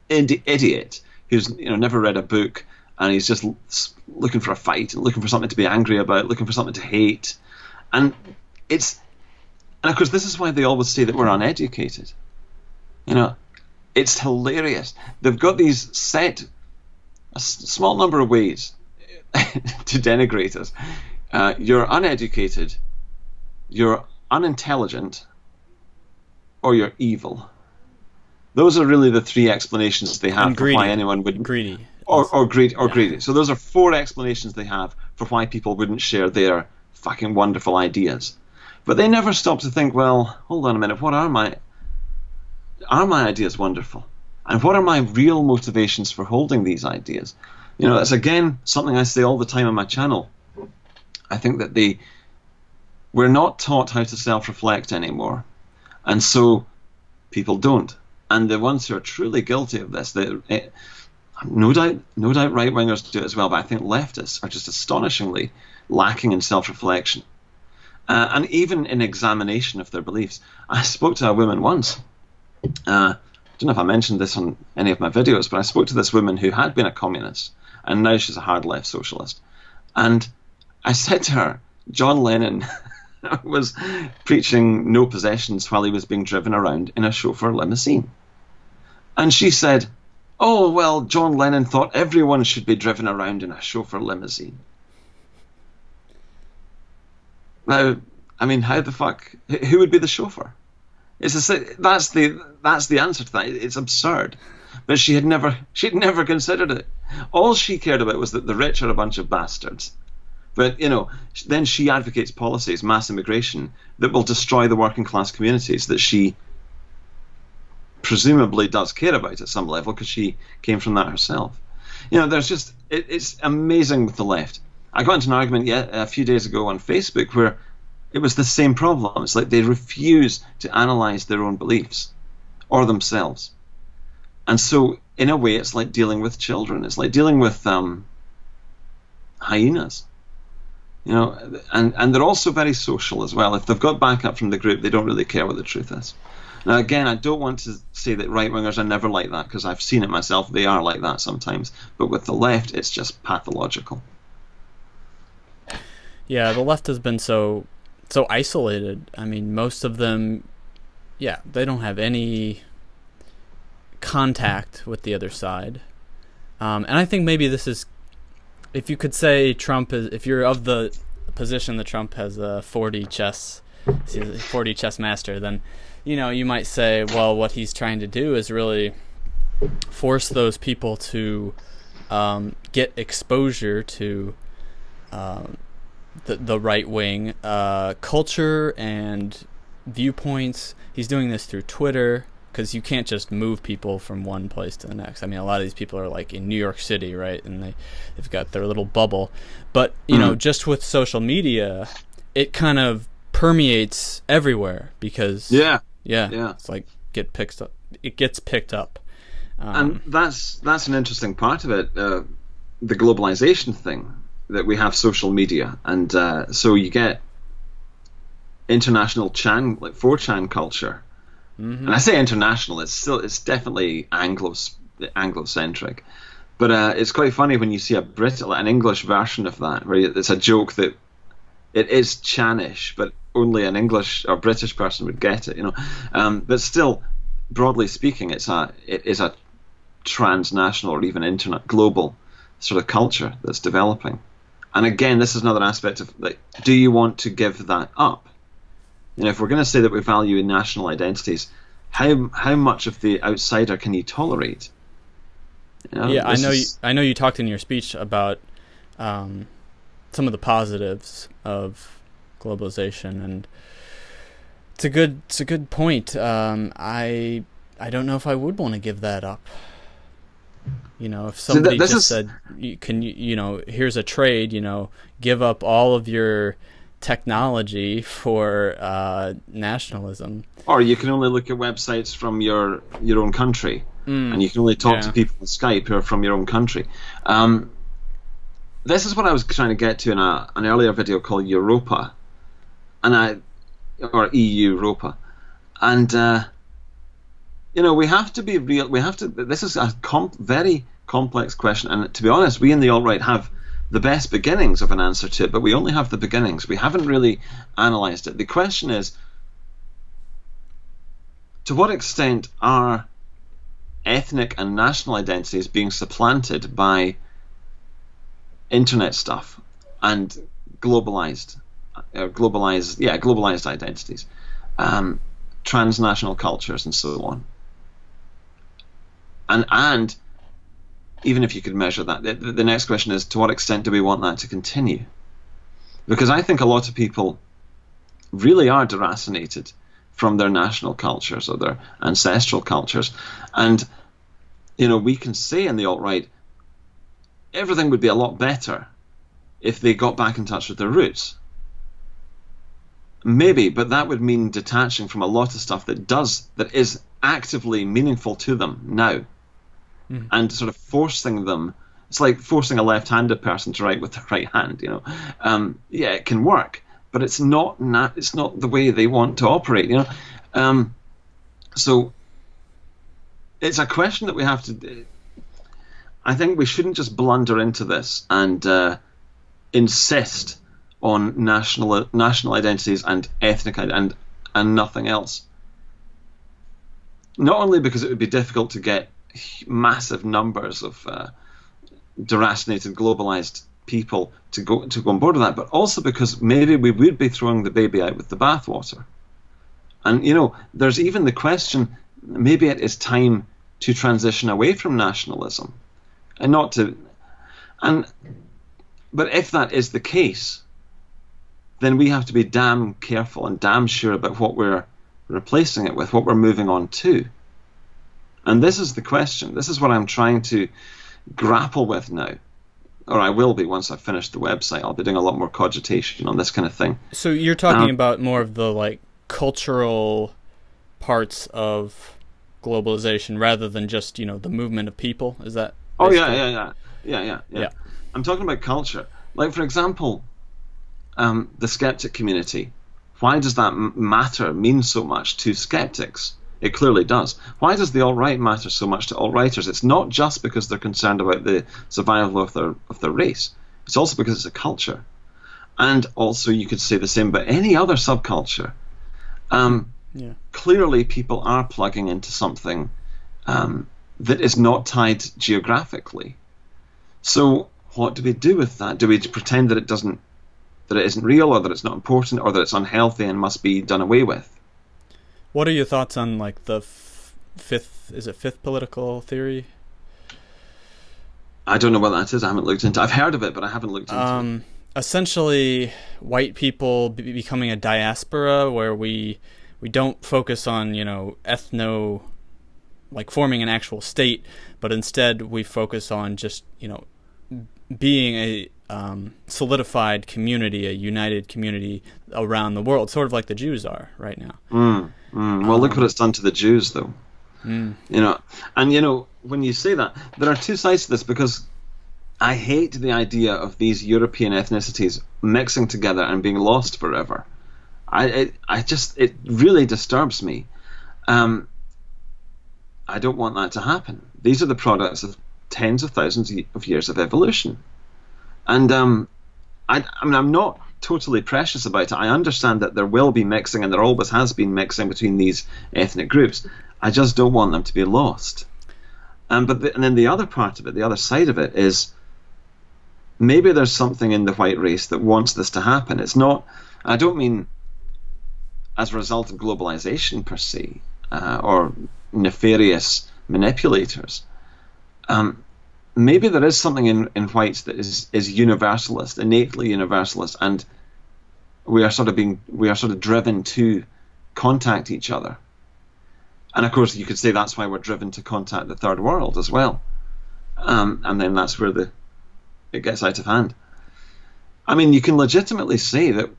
idiot who's never read a book, and he's just looking for a fight and looking for something to be angry about, looking for something to hate. And of course this is why they always say that we're uneducated. It's hilarious. They've got these a small number of ways to denigrate us. You're uneducated, you're unintelligent, or you're evil. Those are really the three explanations they have for why anyone would greedy or greedy. So those are four explanations they have for why people wouldn't share their fucking wonderful ideas. But they never stop to think, well, hold on a minute, what are my ideas wonderful? And what are my real motivations for holding these ideas? That's again something I say all the time on my channel. I think that we're not taught how to self-reflect anymore. And so people don't. And the ones who are truly guilty of this, no doubt right-wingers do it as well, but I think leftists are just astonishingly lacking in self-reflection. And even in examination of their beliefs. I spoke to a woman once. I don't know if I mentioned this on any of my videos, but I spoke to this woman who had been a communist, and now she's a hard left socialist. And I said to her, John Lennon was preaching no possessions while he was being driven around in a chauffeur limousine. And she said, oh, well, John Lennon thought everyone should be driven around in a chauffeur limousine. Now, how the fuck, who would be the chauffeur? That's the answer to that. It's absurd. but she'd never considered it. All she cared about was that the rich are a bunch of bastards. But, then she advocates policies, mass immigration, that will destroy the working class communities that she presumably does care about at some level, because she came from that herself. There's just, it's amazing with the left. I got into an argument a few days ago on Facebook where it was the same problem. It's like they refuse to analyze their own beliefs or themselves. And so, in a way, it's like dealing with children. It's like dealing with hyenas. And they're also very social as well. If they've got backup from the group, they don't really care what the truth is. Now, again, I don't want to say that right-wingers are never like that, because I've seen it myself. They are like that sometimes. But with the left, it's just pathological. Yeah, the left has been so isolated. I mean, most of them, they don't have any contact with the other side. And I think maybe this is, if you could say Trump is, if you're of the position that Trump has a 40 chess master, then, you might say, well, what he's trying to do is really force those people to get exposure to the right-wing culture and viewpoints. He's doing this through Twitter, because you can't just move people from one place to the next. I mean, a lot of these people are like in New York City, right? And they've got their little bubble. But, just with social media, it kind of permeates everywhere, because it's like it gets picked up. And that's an interesting part of it, the globalization thing, that we have social media. And so you get international like 4chan culture. Mm-hmm. And I say international, it's definitely Anglo-centric. But it's quite funny when you see an English version of that, where it's a joke that it is Chanish, but only an English or British person would get it, But still, broadly speaking, it is a transnational or even global sort of culture that's developing. And again, this is another aspect of, like, do you want to give that up? If we're going to say that we value national identities, how much of the outsider can you tolerate? I know you talked in your speech about some of the positives of globalization, and it's a good point. I don't know if I would want to give that up. If somebody said, here's a trade, give up all of your technology for nationalism. Or you can only look at websites from your own country, and you can only talk to people on Skype who are from your own country. This is what I was trying to get to in an earlier video called Europa, or EU Europa, and we have to be real. This is a very complex question, and to be honest, we in the alt-right have the best beginnings of an answer to it, but we only have the beginnings. We haven't really analysed it. The question is, to what extent are ethnic and national identities being supplanted by internet stuff and globalized identities, transnational cultures, and so on? And even if you could measure that, the next question is, to what extent do we want that to continue? Because I think a lot of people really are deracinated from their national cultures or their ancestral cultures. And, we can say in the alt-right, everything would be a lot better if they got back in touch with their roots. Maybe, but that would mean detaching from a lot of stuff that is actively meaningful to them now. And sort of forcing them. It's like forcing a left-handed person to write with their right hand. It can work, but it's not the way they want to operate. So it's a question that we have to. I think we shouldn't just blunder into this and insist on national identities and ethnic and nothing else. Not only because it would be difficult to get massive numbers of deracinated, globalized people to go on board with that, but also because maybe we would be throwing the baby out with the bathwater. And there's even the question, maybe it is time to transition away from nationalism, and not to, but if that is the case, then we have to be damn careful and damn sure about what we're replacing it with, what we're moving on to. And this is the question. This is what I'm trying to grapple with now. Or I will be once I've finished the website. I'll be doing a lot more cogitation on this kind of thing. So you're talking about more of the like cultural parts of globalization rather than just, you know, the movement of people? Is that? Oh, yeah. I'm talking about culture. Like, for example, the skeptic community. Why does that matter, mean so much to skeptics? It clearly does. Why does the alt-right matter so much to alt-righters? It's not just because they're concerned about the survival of their race. It's also because it's a culture. And also you could say the same about any other subculture. Clearly people are plugging into something that is not tied geographically. So what do we do with that? Do we pretend that it isn't real, or that it's not important, or that it's unhealthy and must be done away with? What are your thoughts on like the fifth political theory? I don't know what that is. I haven't looked into it. I've heard of it, but I haven't looked into it. Essentially, white people becoming a diaspora where we don't focus on, you know, like forming an actual state, but instead we focus on just, you know, being a solidified community, a united community around the world, sort of like the Jews are right now. Well, look what it's done to the Jews, though. You know, and you know, when you say that, there are two sides to this, because I hate the idea of these European ethnicities mixing together and being lost forever. It really disturbs me. I don't want that to happen. These are the products of tens of thousands of years of evolution. And I mean, I'm not totally precious about it. I understand that there will be mixing, and there always has been mixing between these ethnic groups. I just don't want them to be lost. And then the other part of it, the other side of it, is maybe there's something in the white race that wants this to happen. It's not, I don't mean as a result of globalization per se, or nefarious manipulators. Maybe there is something in whites that is universalist, innately universalist, and we are sort of driven to contact each other. And of course, you could say that's why we're driven to contact the third world as well. And then that's where it gets out of hand. I mean, you can legitimately say that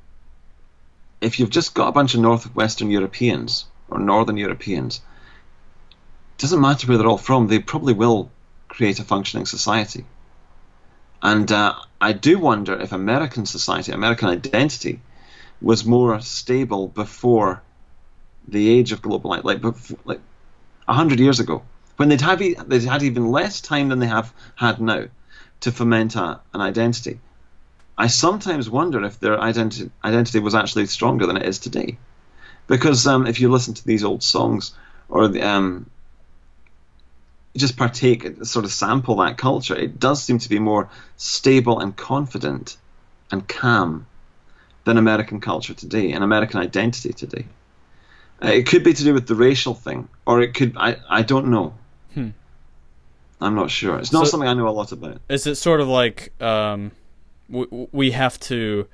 if you've just got a bunch of Northwestern Europeans or Northern Europeans, it doesn't matter where they're all from, they probably will create a functioning society. And I do wonder if American society, American identity, was more stable before the age of globalization, like 100 years ago, when they'd had even less time than they have had now to foment an identity. I sometimes wonder if their identity was actually stronger than it is today, because if you listen to these old songs, or just partake, sort of sample that culture, it does seem to be more stable and confident and calm than American culture today and American identity today. It could be to do with the racial thing, or it could, I don't know. I'm not sure. It's not something I know a lot about. Is it sort of like we have to,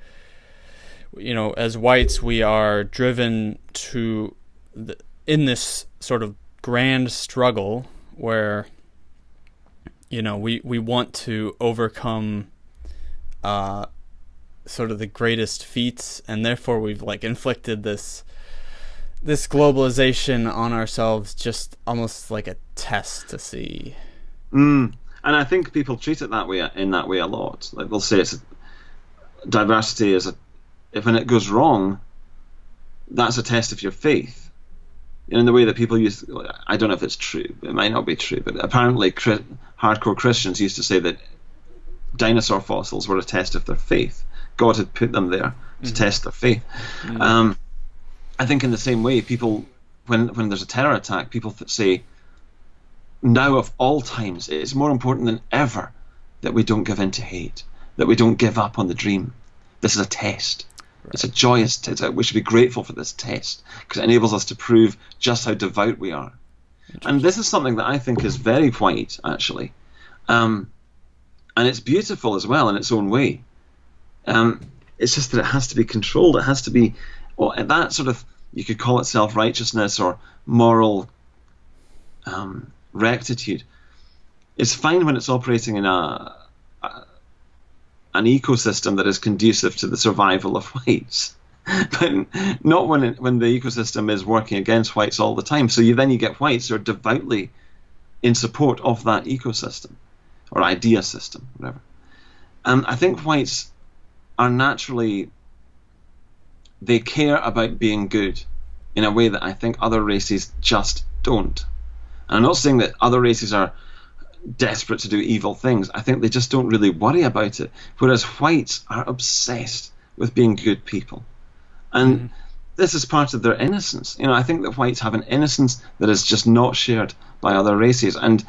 you know, as whites, we are driven to, in this sort of grand struggle where, you know, we want to overcome sort of the greatest feats, and therefore we've like inflicted this globalization on ourselves, just almost like a test to see. And I think people treat it in that way a lot. Like they'll say diversity is if when it goes wrong, that's a test of your faith. In the way that people use, I don't know if it's true, it might not be true, but apparently hardcore Christians used to say that dinosaur fossils were a test of their faith. God had put them there to test their faith. I think in the same way, people, when there's a terror attack, people say, now of all times, it is more important than ever that we don't give in to hate, that we don't give up on the dream. This is a test. Right. It's a joyous test. We should be grateful for this test, because it enables us to prove just how devout we are. And this is something that I think is very white, actually. And it's beautiful as well in its own way. It's just that it has to be controlled. It has to be, well, that sort of, you could call it self-righteousness or moral rectitude. It's fine when it's operating in an ecosystem that is conducive to the survival of whites, but not when the ecosystem is working against whites all the time. So then you get whites who are devoutly in support of that ecosystem or idea system, whatever. I think whites are naturally, they care about being good in a way that I think other races just don't. And I'm not saying that other races are desperate to do evil things. I think they just don't really worry about it, whereas whites are obsessed with being good people. And this is part of their innocence. I think that whites have an innocence that is just not shared by other races, and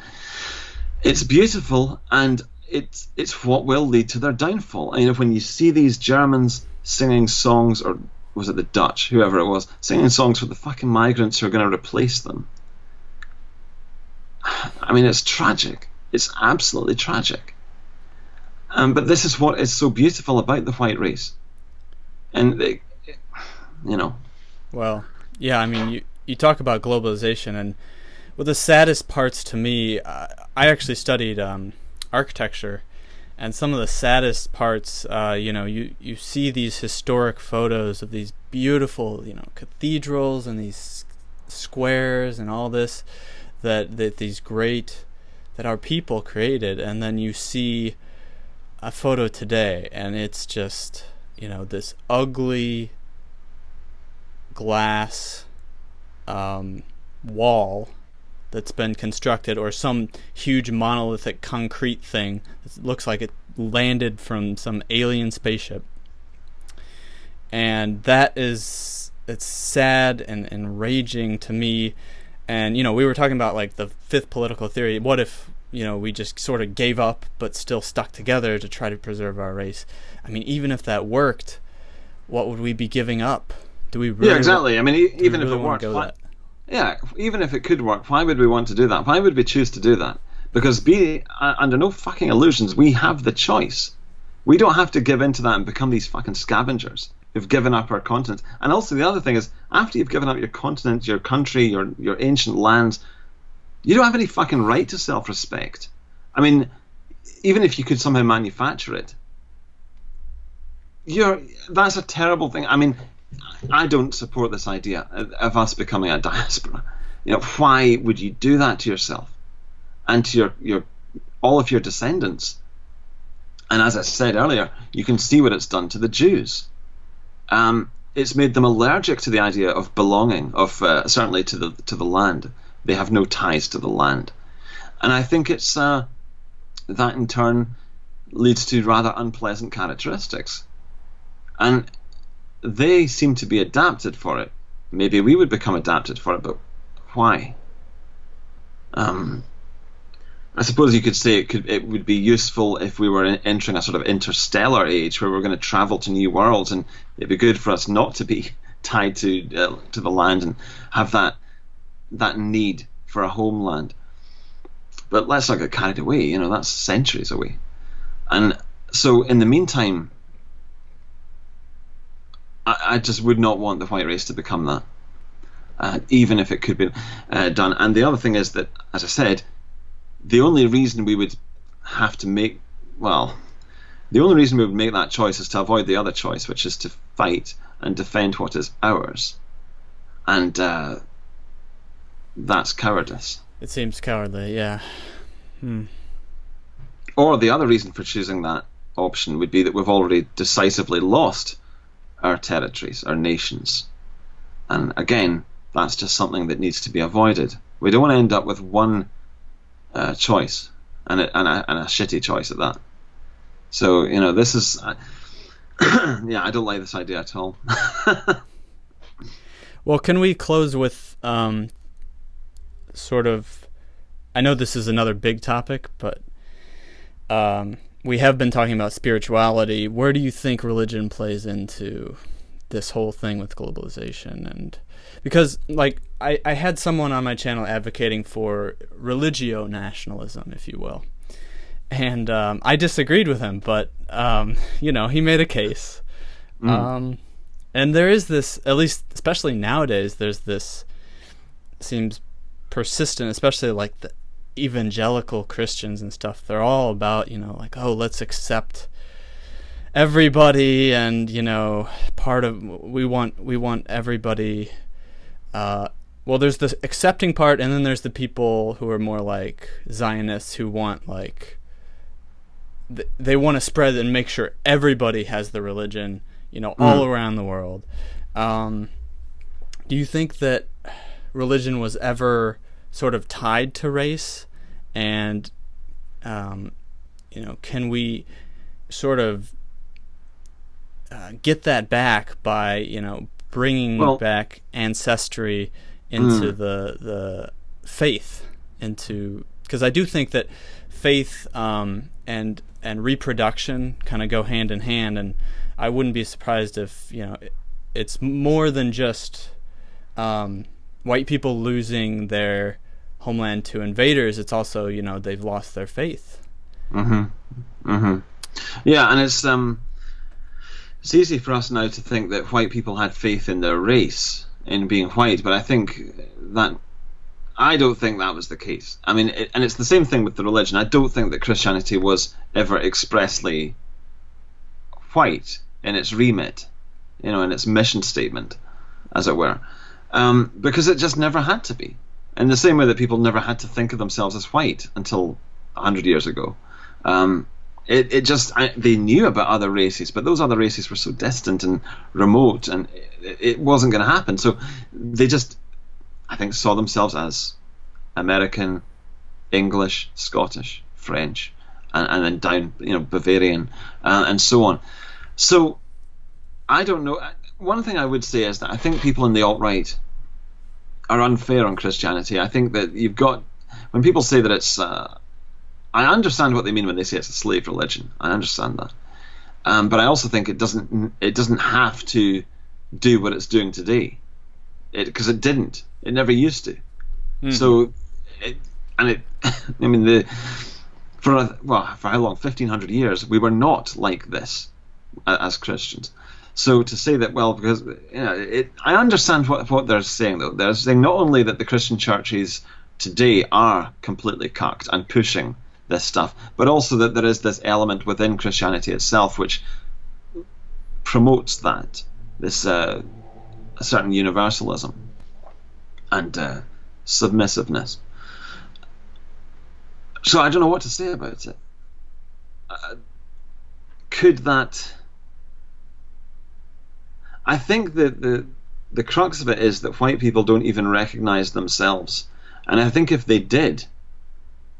it's beautiful, and it's what will lead to their downfall. When you see these Germans singing songs, or was it the Dutch, whoever it was, singing songs for the fucking migrants who are going to replace them, it's tragic. It's absolutely tragic. But this is what is so beautiful about the white race. And Well, yeah, you talk about globalization, and well, the saddest parts to me, I actually studied architecture, and some of the saddest parts, you see these historic photos of these beautiful, cathedrals and these squares and all this, that these great, that our people created, and then you see a photo today, and it's just, this ugly glass wall that's been constructed, or some huge monolithic concrete thing that looks like it landed from some alien spaceship. And it's sad and enraging to me. And, we were talking about like the fifth political theory. What if, we just sort of gave up but still stuck together to try to preserve our race? Even if that worked, what would we be giving up? Do we really? Yeah, exactly. Even if it worked, even if it could work, why would we want to do that? Why would we choose to do that? Because under no fucking illusions, we have the choice. We don't have to give into that and become these fucking scavengers who've given up our continent. And also the other thing is, after you've given up your continent, your country, your ancient lands, you don't have any fucking right to self-respect. Even if you could somehow manufacture it, that's a terrible thing. I don't support this idea of us becoming a diaspora. Why would you do that to yourself and to your all of your descendants? And as I said earlier, you can see what it's done to the Jews. It's made them allergic to the idea of belonging, of certainly to the land. They have no ties to the land, and I think it's that in turn leads to rather unpleasant characteristics, and they seem to be adapted for it. Maybe we would become adapted for it, but why? I suppose you could say it would be useful if we were entering a sort of interstellar age where we're going to travel to new worlds, and it'd be good for us not to be tied to the land and have that need for a homeland. But let's not get carried away. That's centuries away. And so in the meantime, I just would not want the white race to become that, even if it could be done. And the other thing is that, as I said, the only reason we would make that choice is to avoid the other choice, which is to fight and defend what is ours. And that's cowardice. It seems cowardly, yeah. Or the other reason for choosing that option would be that we've already decisively lost our territories, our nations. And again, that's just something that needs to be avoided. We don't want to end up with one choice, and a shitty choice at that. So, this is... I don't like this idea at all. Well, can we close with sort of... I know this is another big topic, but we have been talking about spirituality. Where do you think religion plays into this whole thing with globalization. And because like I had someone on my channel advocating for religio-nationalism, if you will, and I disagreed with him, but he made a case. And there is this, at least especially nowadays, there's this seems persistent, especially like the evangelical Christians and stuff. They're all about, like, oh, let's accept everybody, and part of we want everybody. Well, there's the accepting part, and then there's the people who are more like Zionists, who want like they want to spread and make sure everybody has the religion, all around the world. Do you think that religion was ever sort of tied to race? And can we sort of get that back by bringing back ancestry into the faith, because I do think that faith and reproduction kind of go hand in hand, and I wouldn't be surprised if it's more than just white people losing their homeland to invaders. It's also they've lost their faith. Yeah, and it's easy for us now to think that white people had faith in their race, in being white, but I don't think that was the case. I mean, and it's the same thing with the religion. I don't think that Christianity was ever expressly white in its remit, in its mission statement, as it were, because it just never had to be. In the same way that people never had to think of themselves as white until 100 years ago. They knew about other races, but those other races were so distant and remote, and it wasn't going to happen. So they just, I think, saw themselves as American, English, Scottish, French, and then down, Bavarian, and so on. So I don't know. One thing I would say is that I think people in the alt-right are unfair on Christianity. I think that when people say that it's I understand what they mean when they say it's a slave religion. I understand that, but I also think it doesn't have to do what it's doing today, because it didn't. It never used to. So, for how long? 1,500 years, we were not like this as Christians. So to say that, well, because I understand what they're saying though. They're saying not only that the Christian churches today are completely cucked and pushing this stuff, but also that there is this element within Christianity itself which promotes this a certain universalism and submissiveness. So I don't know what to say about it. Could that? I think that the crux of it is that white people don't even recognize themselves, and I think if they did,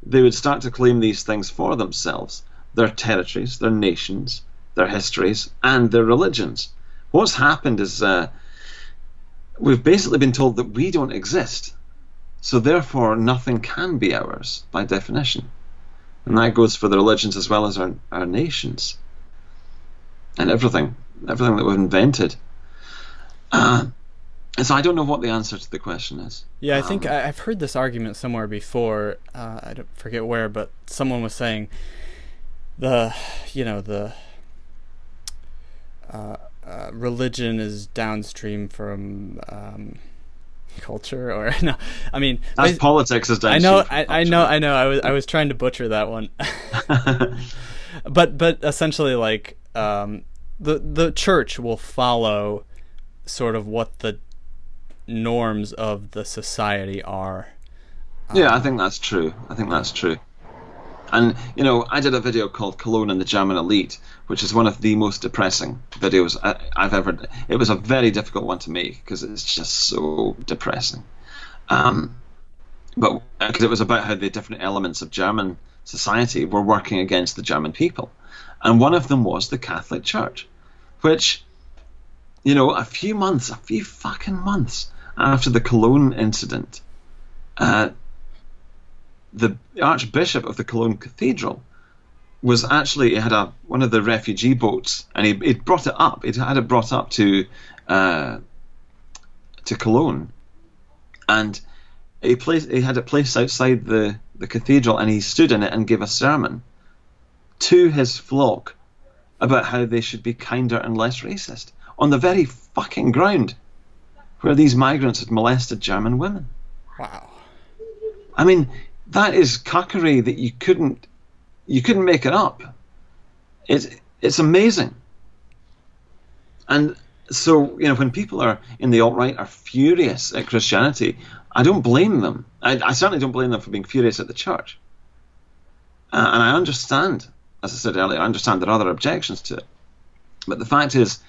they would start to claim these things for themselves: their territories, their nations, their histories, and their religions. What's happened is we've basically been told that we don't exist, so therefore nothing can be ours by definition. And that goes for the religions as well as our nations and everything that we've invented. So I don't know what the answer to the question is. Yeah, I think I've heard this argument somewhere before. I don't forget where, but someone was saying religion is downstream from culture, or no? I mean, as politics is downstream. I know. I was trying to butcher that one, but essentially, like the church will follow sort of what the norms of the society are. Yeah, I think that's true. And I did a video called Cologne and the German Elite, which is one of the most depressing videos I've ever done. It was a very difficult one to make because it's just so depressing. But because it was about how the different elements of German society were working against the German people, and one of them was the Catholic Church, which, a few fucking months after the Cologne incident, the Archbishop of the Cologne Cathedral was actually, he had one of the refugee boats, and he brought it up. He'd had it brought up to to Cologne, and he had it placed outside the cathedral, and he stood in it and gave a sermon to his flock about how they should be kinder and less racist, on the very fucking ground where these migrants had molested German women. Wow. I mean, that is cuckery that you couldn't make it up. It's amazing. And so, you know, when people are in the alt-right are furious at Christianity, I don't blame them. I certainly don't blame them for being furious at the church. And I understand, as I said earlier, I understand there are other objections to it. But the fact is,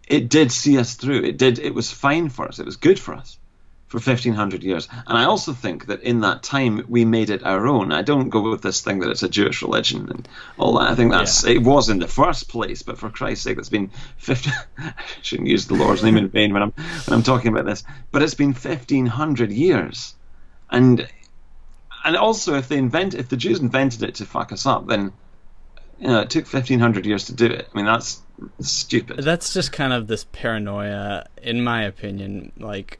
it did see us through. It was fine for us. It was good for us for 1,500 years. And I also think that in that time, we made it our own. I don't go with this thing that it's a Jewish religion and all that. I think it was in the first place, but for Christ's sake, it's been 50. I shouldn't use the Lord's name in vain when I'm talking about this. But it's been 1,500 years. And also, if the Jews invented it to fuck us up, then, you know, it took 1,500 years to do it. I mean, that's stupid. That's just kind of this paranoia, in my opinion, like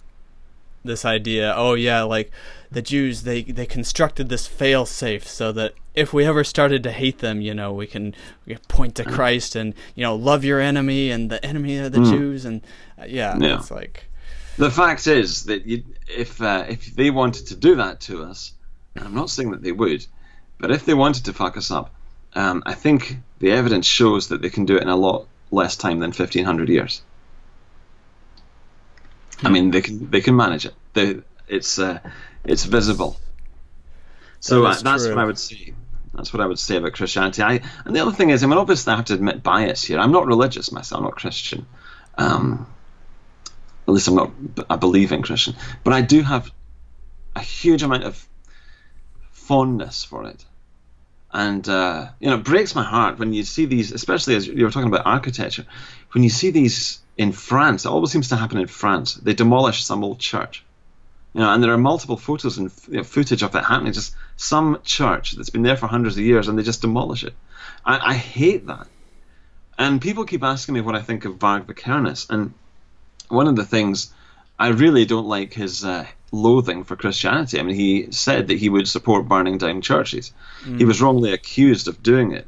this idea, oh yeah, like the Jews, they constructed this fail-safe so that if we ever started to hate them, you know, we can point to Christ and, you know, love your enemy and the enemy of the Jews, and it's like... The fact is that if they wanted to do that to us, and I'm not saying that they would, but if they wanted to fuck us up, I think the evidence shows that they can do it in a lot less time than 1,500 years. I mean, they can manage it. It's visible. So that's what I would say. That's what I would say about Christianity. And the other thing is, I mean, obviously I have to admit bias here. I'm not religious myself. I'm not Christian. At least I'm not a believing Christian. But I do have a huge amount of fondness for it. And, you know, it breaks my heart when you see these, especially as you were talking about architecture, when you see these in France. It always seems to happen in France. They demolish some old church. You know, and there are multiple photos and footage of it happening. Just some church that's been there for hundreds of years, and they just demolish it. I hate that. And people keep asking me what I think of Varg Vikernes. And one of the things, I really don't like his loathing for Christianity. I mean, he said that he would support burning down churches. He was wrongly accused of doing it.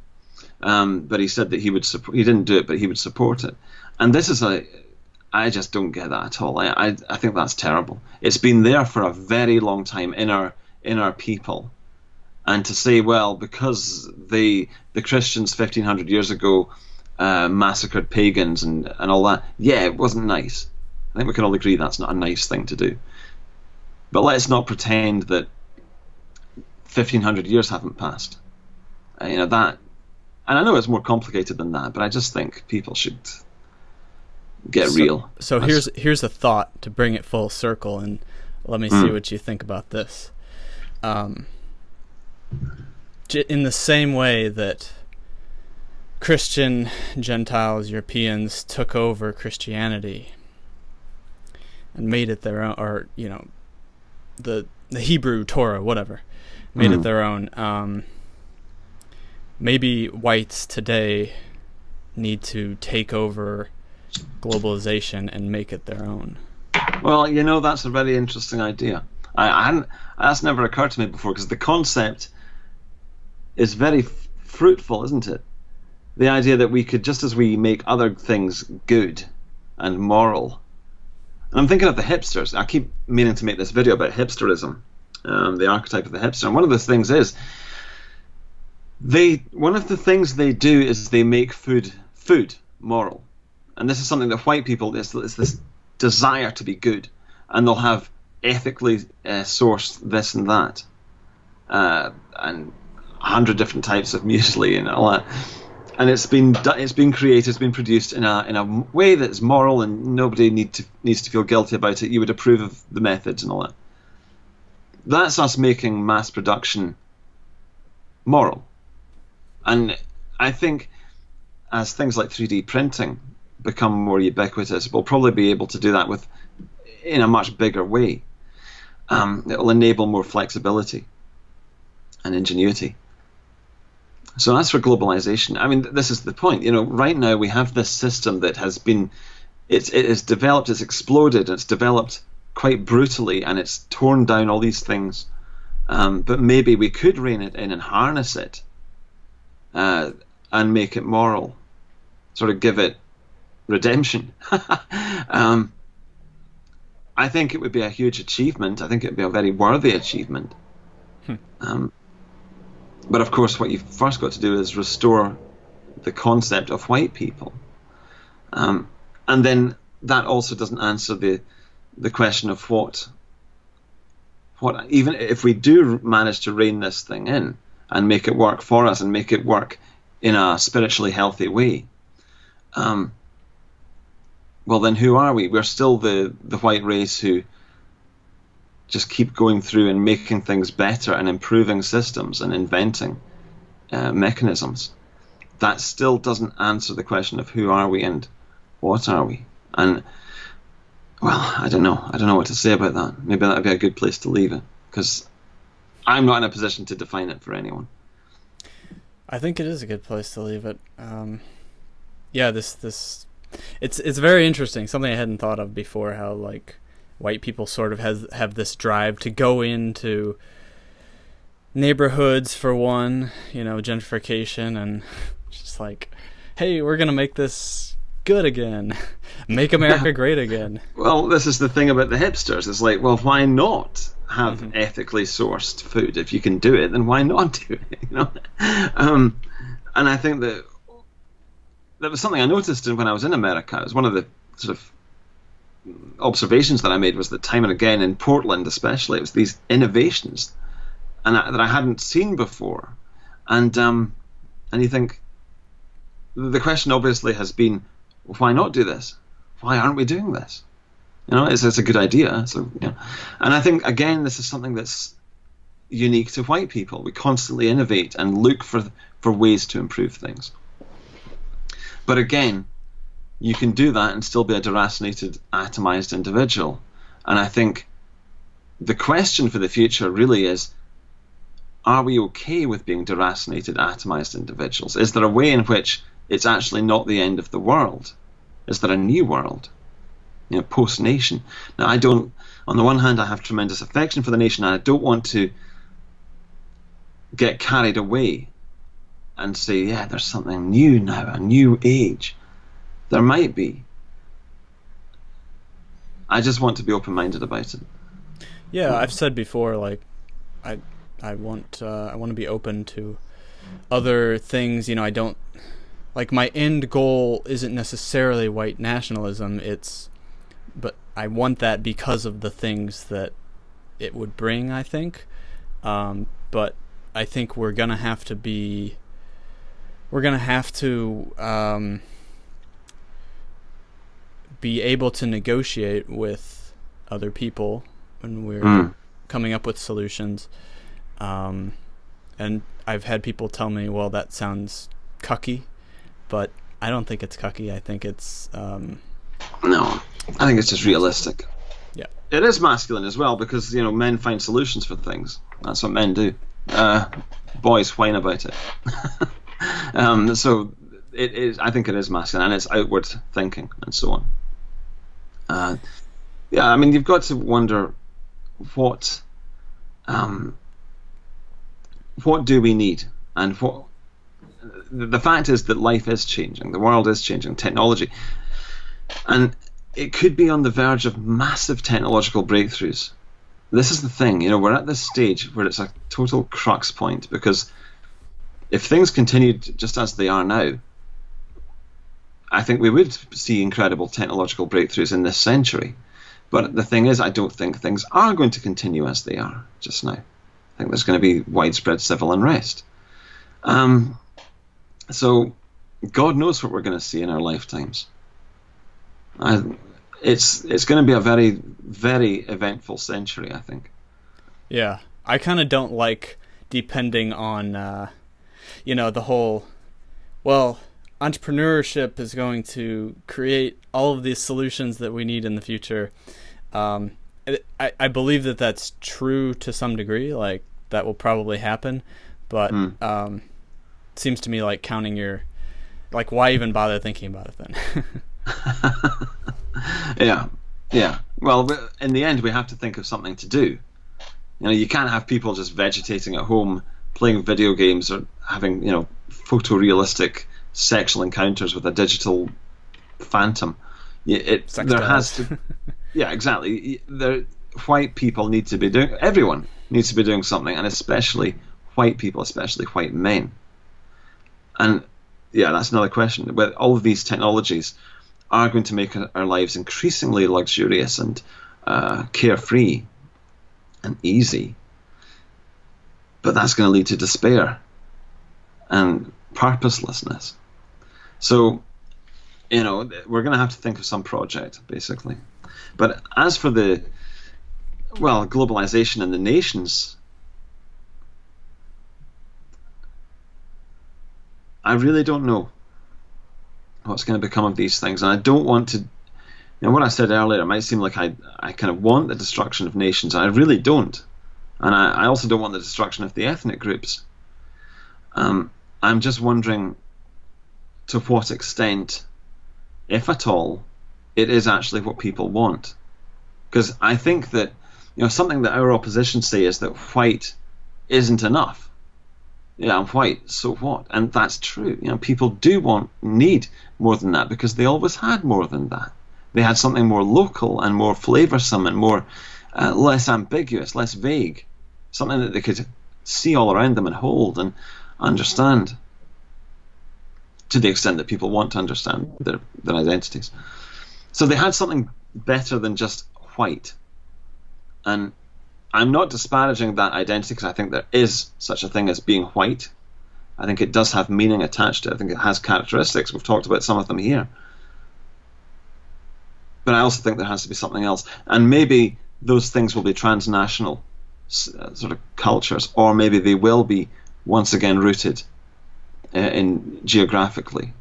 But he said that he didn't do it, but he would support it. And this is I just don't get that at all. I think that's terrible. It's been there for a very long time in our people. And to say, well, because the Christians 1,500 years ago massacred pagans and all that, yeah, it wasn't nice. I think we can all agree that's not a nice thing to do. But let's not pretend that 1,500 years haven't passed. You know, that, and I know it's more complicated than that, but I just think people should get real. So here's a thought to bring it full circle, and let me see what you think about this. In the same way that Christian Gentiles, Europeans took over Christianity and made it their own, or, you know, the Hebrew Torah, whatever, made it their own. Maybe whites today need to take over globalization and make it their own. Well, you know, that's a very interesting idea. That's never occurred to me before, because the concept is very fruitful, isn't it? The idea that we could, just as we make other things good and moral. And I'm thinking of the hipsters. I keep meaning to make this video about hipsterism, the archetype of the hipster. And one of the things is, one of the things they do is they make food moral. And this is something that white people, it's this desire to be good. And they'll have ethically sourced this and that. And 100 different types of muesli and all that. And it's been created, it's been produced in a way that's moral, and nobody needs to feel guilty about it. You would approve of the methods and all that. That's us making mass production moral. And I think as things like 3D printing become more ubiquitous, we'll probably be able to do that in a much bigger way. It'll enable more flexibility and ingenuity. So as for globalization, I mean, this is the point. You know, right now we have this system that has been it has developed, it's exploded, it's developed quite brutally, and it's torn down all these things. But maybe we could rein it in and harness it, and make it moral, sort of give it redemption. I think it would be a huge achievement. I think it would be a very worthy achievement. But of course, what you've first got to do is restore the concept of white people. And then that also doesn't answer the question of what even if we do manage to rein this thing in and make it work for us and make it work in a spiritually healthy way, well, then who are we? We're still the white race who just keep going through and making things better and improving systems and inventing mechanisms. That still doesn't answer the question of who are we and what are we? And, well, I don't know. I don't know what to say about that. Maybe that would be a good place to leave it, because I'm not in a position to define it for anyone. I think it is a good place to leave it. Yeah, it's very interesting. Something I hadn't thought of before. How like white people sort of have this drive to go into neighborhoods for one, gentrification, and just like, hey, we're gonna make this good again, make America great again. Well, this is the thing about the hipsters. It's like, well, why not have ethically sourced food? If you can do it, then why not do it? And I think that was something I noticed when I was in America. It was one of the sort of observations that I made, was that time and again in Portland especially, it was these innovations that I hadn't seen before. And you think, the question obviously has been, why not do this? Why aren't we doing this? It's a good idea. So, and I think, again, this is something that's unique to white people. We constantly innovate and look for ways to improve things. But again, you can do that and still be a deracinated, atomized individual. And I think the question for the future really is, are we okay with being deracinated, atomized individuals? Is there a way in which it's actually not the end of the world? Is there a new world? Post-nation. Now, on the one hand, I have tremendous affection for the nation, and I don't want to get carried away and say, yeah, there's something new now, a new age. There might be. I just want to be open-minded about it. Yeah, I've said before, like, I want to be open to other things. I don't, like, my end goal isn't necessarily white nationalism. But I want that because of the things that it would bring, I think. But I think we're gonna have to be able to negotiate with other people when we're coming up with solutions. And I've had people tell me, well, that sounds cucky, but I don't think it's cucky. I think it's no, I think it's just realistic. Yeah, it is masculine as well, because men find solutions for things. That's what men do. Boys whine about it. So it is. I think it is masculine, and it's outward thinking and so on. Yeah, I mean, you've got to wonder what do we need, and what. The fact is that life is changing, the world is changing, technology, and it could be on the verge of massive technological breakthroughs. This is the thing, we're at this stage where it's a total crux point, because if things continued just as they are now, I think we would see incredible technological breakthroughs in this century. But the thing is, I don't think things are going to continue as they are just now. I think there's going to be widespread civil unrest. So God knows what we're going to see in our lifetimes. It's going to be a very, very eventful century, I think. Yeah, I kind of don't like depending on, the whole, well, entrepreneurship is going to create all of these solutions that we need in the future. I believe that that's true to some degree, like that will probably happen, but it seems to me like counting your, like, why even bother thinking about it then? Yeah, yeah. Well, in the end, we have to think of something to do. You can't have people just vegetating at home, playing video games, or having, photorealistic sexual encounters with a digital phantom. There has to, yeah, exactly. White people need to be doing. Everyone needs to be doing something, and especially white people, especially white men. And yeah, that's another question. But all of these technologies are going to make our lives increasingly luxurious and carefree and easy. But that's going to lead to despair and purposelessness. So, we're going to have to think of some project, basically. But as for globalization and the nations, I really don't know what's going to become of these things. And I don't want to, what I said earlier, it might seem like I kind of want the destruction of nations. I really don't. And I also don't want the destruction of the ethnic groups. I'm just wondering to what extent, if at all, it is actually what people want. Because I think that, something that our opposition say is that white isn't enough. Yeah, I'm white, so what? And that's true. People do need more than that, because they always had more than that. They had something more local and more flavoursome and more less ambiguous, less vague, something that they could see all around them and hold and understand, to the extent that people want to understand their identities. So they had something better than just white. And I'm not disparaging that identity, because I think there is such a thing as being white. I think it does have meaning attached to it. I think it has characteristics. We've talked about some of them here. But I also think there has to be something else. And maybe those things will be transnational sort of cultures, or maybe they will be once again rooted in geographically.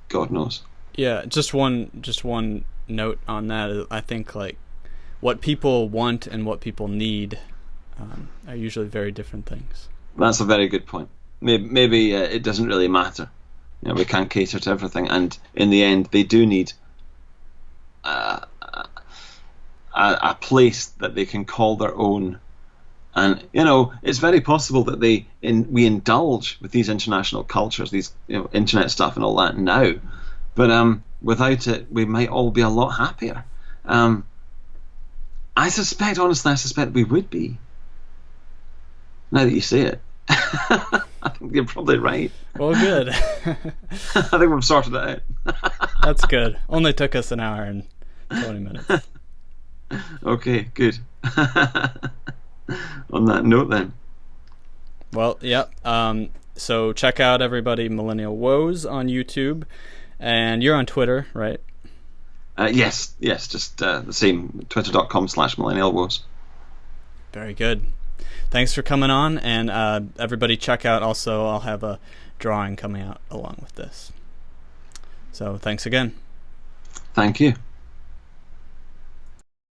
God knows. Yeah, just one note on that. I think what people want and what people need are usually very different things. That's a very good point. Maybe it doesn't really matter. We can't cater to everything, and in the end, they do need a place that they can call their own. And it's very possible that we indulge with these international cultures, these internet stuff and all that now, but without it, we might all be a lot happier. Honestly, I suspect we would be. Now that you say it, I think you're probably right. Well, good. I think we've sorted it out. That's good. Only took us an hour and 20 minutes. Okay, good. On that note, then. Well, yeah. So check out, everybody, Millennial Woes on YouTube, and you're on Twitter, right? Yes, just the same, twitter.com/millennialwoes. Very good. Thanks for coming on, and everybody check out also, I'll have a drawing coming out along with this. So thanks again. Thank you.